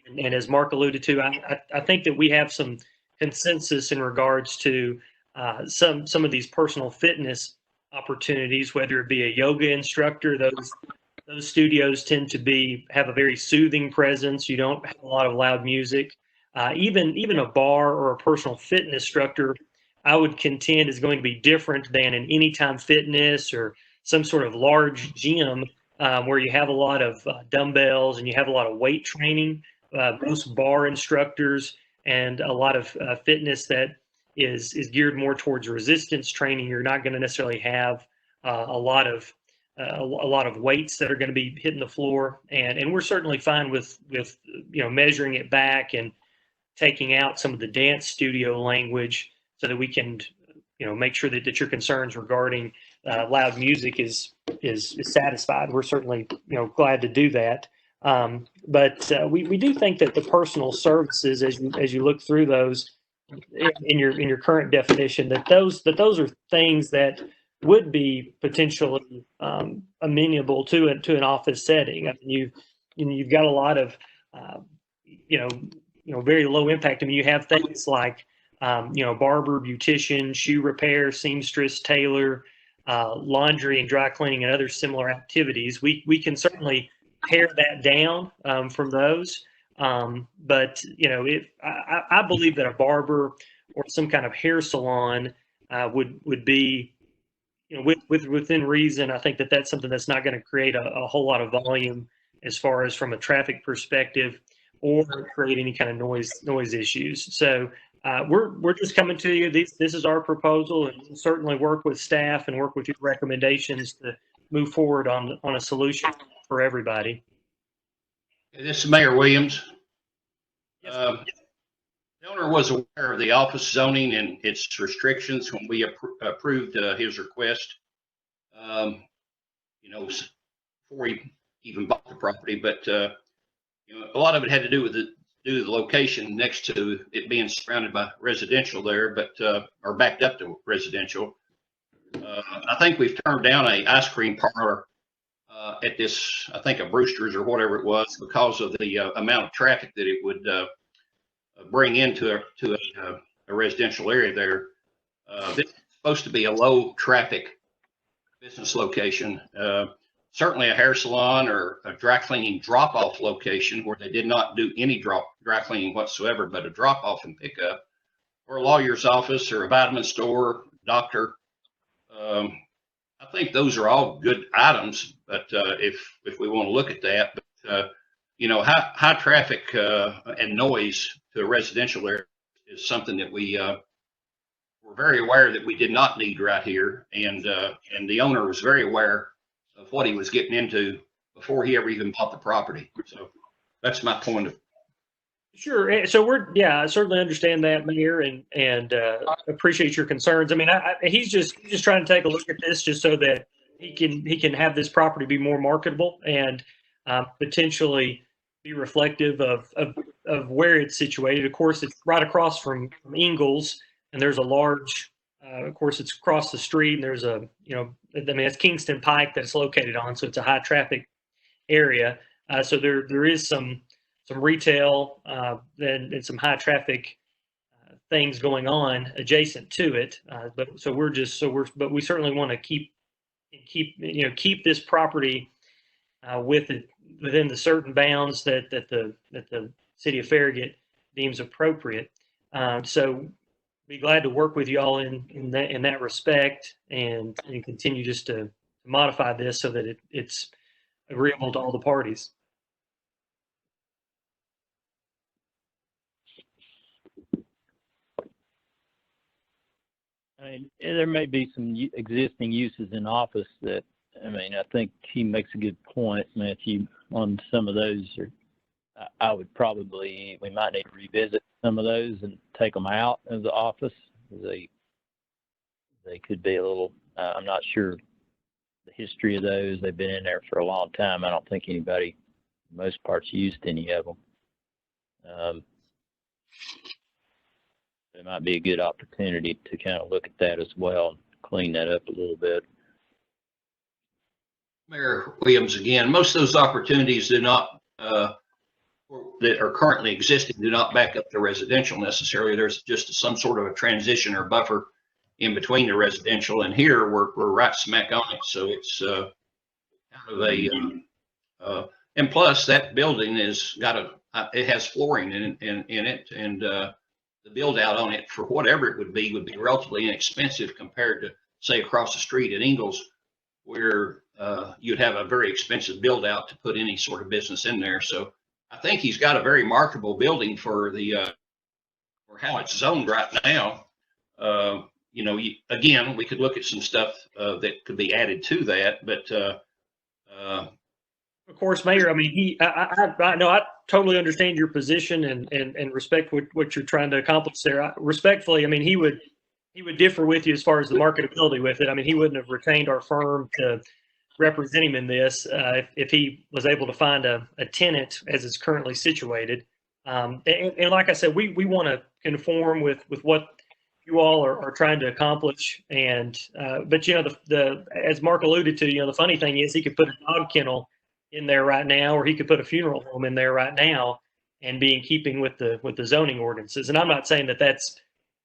And as Mark alluded to, I think that we have some consensus in regards to some of these personal fitness opportunities, whether it be a yoga instructor. Those studios tend to have a very soothing presence. You don't have a lot of loud music. Even a bar or a personal fitness instructor, I would contend, is going to be different than an Anytime Fitness or some sort of large gym where you have a lot of dumbbells and you have a lot of weight training. Most bar instructors and a lot of fitness that is geared more towards resistance training, you're not going to necessarily have a lot of weights that are going to be hitting the floor. And we're certainly fine with measuring it back and taking out some of the dance studio language so that we can make sure that your concerns regarding loud music is satisfied. We're certainly glad to do that. But we do think that the personal services, as you look through those in your current definition, that those are things that would be potentially amenable to an office setting. I mean, you've got a lot of very low impact. I mean, you have things like barber, beautician, shoe repair, seamstress, tailor, laundry and dry cleaning, and other similar activities. We can certainly pare that down from those. But I believe that a barber or some kind of hair salon would be within reason. I think that that's something that's not going to create a whole lot of volume as far as from a traffic perspective, or create any kind of noise issues. So we're just coming to you. This is our proposal, and we'll certainly work with staff and work with your recommendations to move forward on a solution for everybody. This is Mayor Williams. The owner was aware of the office zoning and its restrictions when we approved his request. Before he even bought the property, but you know, a lot of it had to do with the location next to it being surrounded by residential there, but or backed up to residential. I think we've turned down a ice cream parlor at this, I think a Brewster's or whatever it was, because of the amount of traffic that it would bring into a residential area there. This is supposed to be a low traffic business location. Certainly a hair salon or a dry cleaning drop-off location where they did not do any dry cleaning whatsoever, but a drop-off and pickup, or a lawyer's office or a vitamin store, doctor. I think those are all good items, but if we want to look at that, but you know, high traffic and noise to a residential area is something that we're very aware that we did not need right here, and the owner was very aware of what he was getting into before he ever even bought the property. So that's my point of. Sure. So I certainly understand that, Mayor, and appreciate your concerns. I mean, he's just trying to take a look at this just so that he can have this property be more marketable and potentially be reflective of where it's situated. Of course, it's right across from Ingalls, and there's a large, of course, it's across the street, and there's a, you know, I mean, it's Kingston Pike that it's located on, so it's a high traffic area. So there is some retail and some high traffic things going on adjacent to it. But we certainly want to keep this property within the certain bounds that the city of Farragut deems appropriate. So be glad to work with you all in that respect and continue just to modify this so that it's agreeable to all the parties. I mean, there may be some existing uses in office that, I mean, I think he makes a good point, Matthew, on some of those. I would probably, we might need to revisit some of those and take them out of the office. They could be a little, I'm not sure the history of those. They've been in there for a long time. I don't think anybody, for the most parts, used any of them. It might be a good opportunity to kind of look at that as well and clean that up a little bit. Mayor Williams, again, most of those opportunities do not, that are currently existing, do not back up to residential necessarily. There's just some sort of a transition or buffer in between the residential, and here we're right smack on it. So it's kind of a, and plus that building is it has flooring in it, and the build out on it for whatever it would be relatively inexpensive compared to, say, across the street at Ingalls, where you'd have a very expensive build out to put any sort of business in there. So I think he's got a very marketable building for for how it's zoned right now. You know, again, we could look at some stuff that could be added to that, but of course, Mayor, I mean, I know I totally understand your position and respect what you're trying to accomplish there. Respectfully, I mean, he would differ with you as far as the marketability with it. I mean, he wouldn't have retained our firm to represent him in this if he was able to find a tenant as it's currently situated. And like I said, we want to conform with what you all are trying to accomplish. And but you know, as Mark alluded to, you know, the funny thing is he could put a dog kennel in there right now, or he could put a funeral home in there right now and be in keeping with the zoning ordinances. And I'm not saying that that's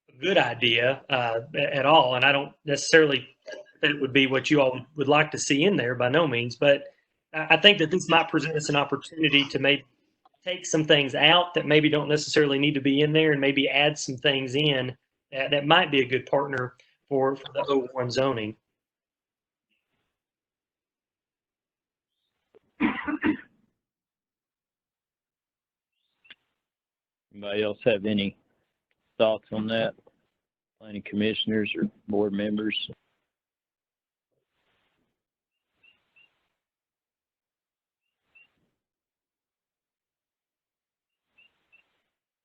a good idea at all, and I don't necessarily that would be what you all would like to see in there, by no means. But I think that this might present us an opportunity to maybe take some things out that maybe don't necessarily need to be in there, and maybe add some things in that might be a good partner for the O1 zoning. Anybody else have any thoughts on that? Planning commissioners or board members?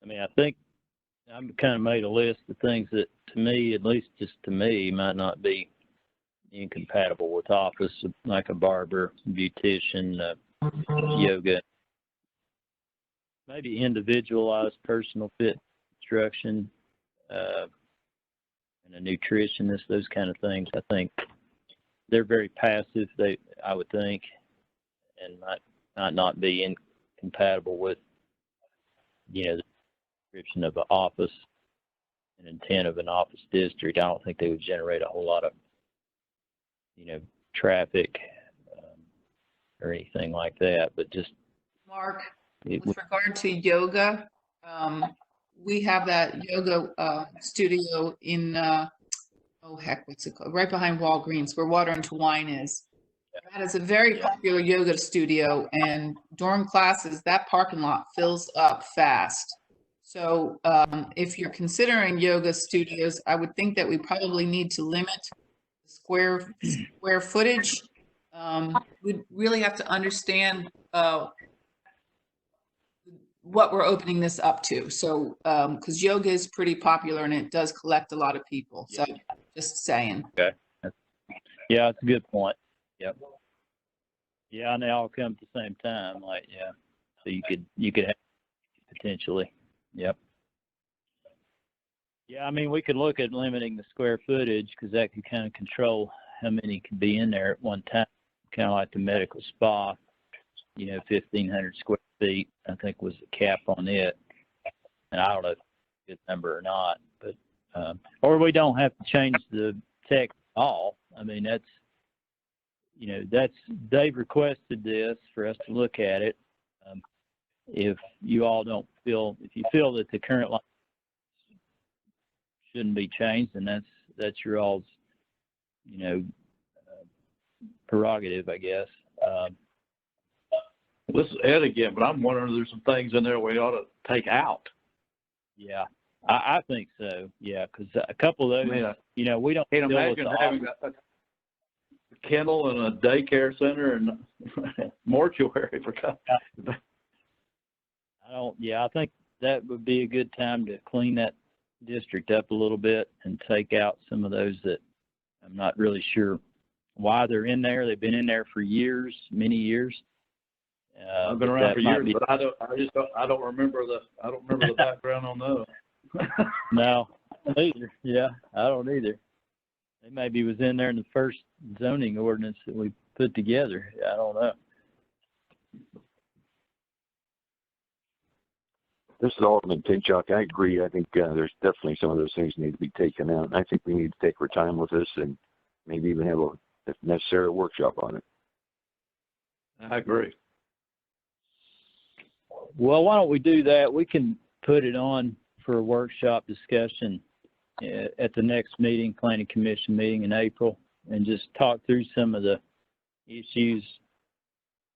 I mean, I think I've kind of made a list of things that, to me, at least just to me, might not be incompatible with office, like a barber, beautician, yoga, maybe individualized personal fit instruction, and a nutritionist, those kind of things. I think they're very passive. I would think, and might not be incompatible with, the description of an office and intent of an office district. I don't think they would generate a whole lot of, traffic or anything like that. But just Mark, with regard to yoga, we have that yoga studio in, what's it called? Right behind Walgreens, where Water into Wine is. That is a very popular yoga studio, and during classes, that parking lot fills up fast. So if you're considering yoga studios, I would think that we probably need to limit square footage. We really have to understand what we're opening this up to. So, because yoga is pretty popular and it does collect a lot of people. So, just saying. Okay. Yeah, that's a good point. Yep. Yeah, and they all come at the same time. So you could have potentially. Yep. Yeah, I mean, we could look at limiting the square footage because that could kind of control how many could be in there at one time. Kind of like the medical spa, 1,500 square feet, I think was the cap on it. And I don't know if it's a good number or not, but, or we don't have to change the text at all. I mean, they've requested this for us to look at it. If you feel that the current line shouldn't be changed, then that's your all's, prerogative, I guess. This is Ed again, but I'm wondering if there's some things in there we ought to take out. Yeah, I think so. Yeah, because a couple of those, we don't. Can't imagine having a kennel and a daycare center and mortuary for. I think that would be a good time to clean that district up a little bit and take out some of those that I'm not really sure why they're in there. They've been in there for years, many years. I've been around for years, but I don't remember the background on those. No, I don't either. Yeah, I don't either. They maybe was in there in the first zoning ordinance that we put together. I don't know. This is Alderman Pinchuk. I agree. I think there's definitely some of those things need to be taken out. And I think we need to take our time with this and maybe even have if necessary, a workshop on it. I agree. Well, why don't we do that? We can put it on for a workshop discussion at the next meeting, Planning Commission meeting in April, and just talk through some of the issues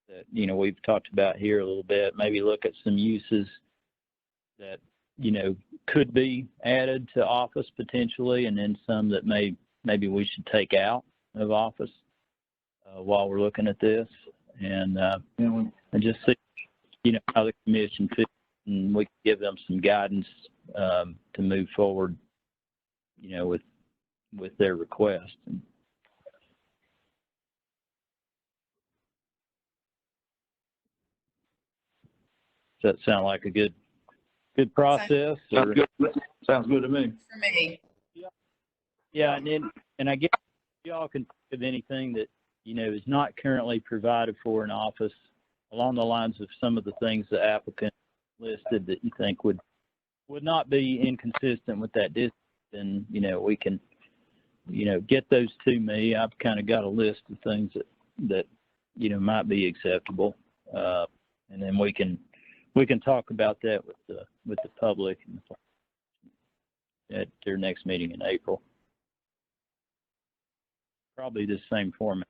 that, we've talked about here a little bit. Maybe look at some uses that, could be added to office potentially, and then some that maybe we should take out of office while we're looking at this, and just see, how the commission fits, and we can give them some guidance to move forward, with their request. Does that sound like a good process? Sounds good to me. For me. Yeah, and I guess y'all can think of anything that, is not currently provided for in office along the lines of some of the things the applicant listed that you think would not be inconsistent with that district. And, we can, get those to me. I've kind of got a list of things that might be acceptable. And then we can talk about that with the public at their next meeting in April. Probably the same format.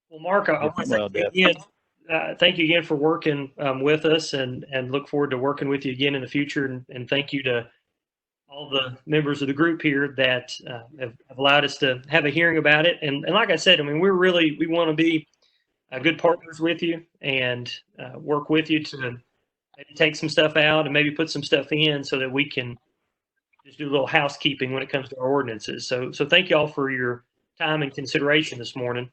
Well, Mark, I want to thank you again for working with us, and look forward to working with you again in the future. And thank you to all the members of the group here that have allowed us to have a hearing about it. And like I said, I mean, we want to be good partners with you and work with you to maybe take some stuff out and maybe put some stuff in so that we can just do a little housekeeping when it comes to our ordinances. So thank y'all for your time and consideration this morning.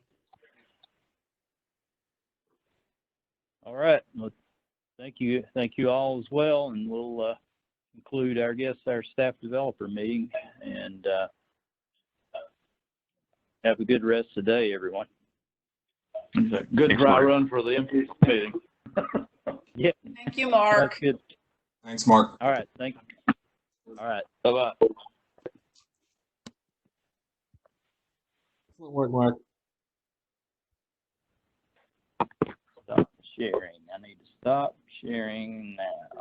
All right. Well, thank you all as well, and we'll conclude our staff developer meeting, and have a good rest of the day, everyone. Good dry run for the MPC meeting. Yeah. Thank you, Mark. That's good. Thanks, Mark. All right. Thank you. All right. Bye-bye. Excellent work, Mark. Stop sharing. I need to stop sharing now.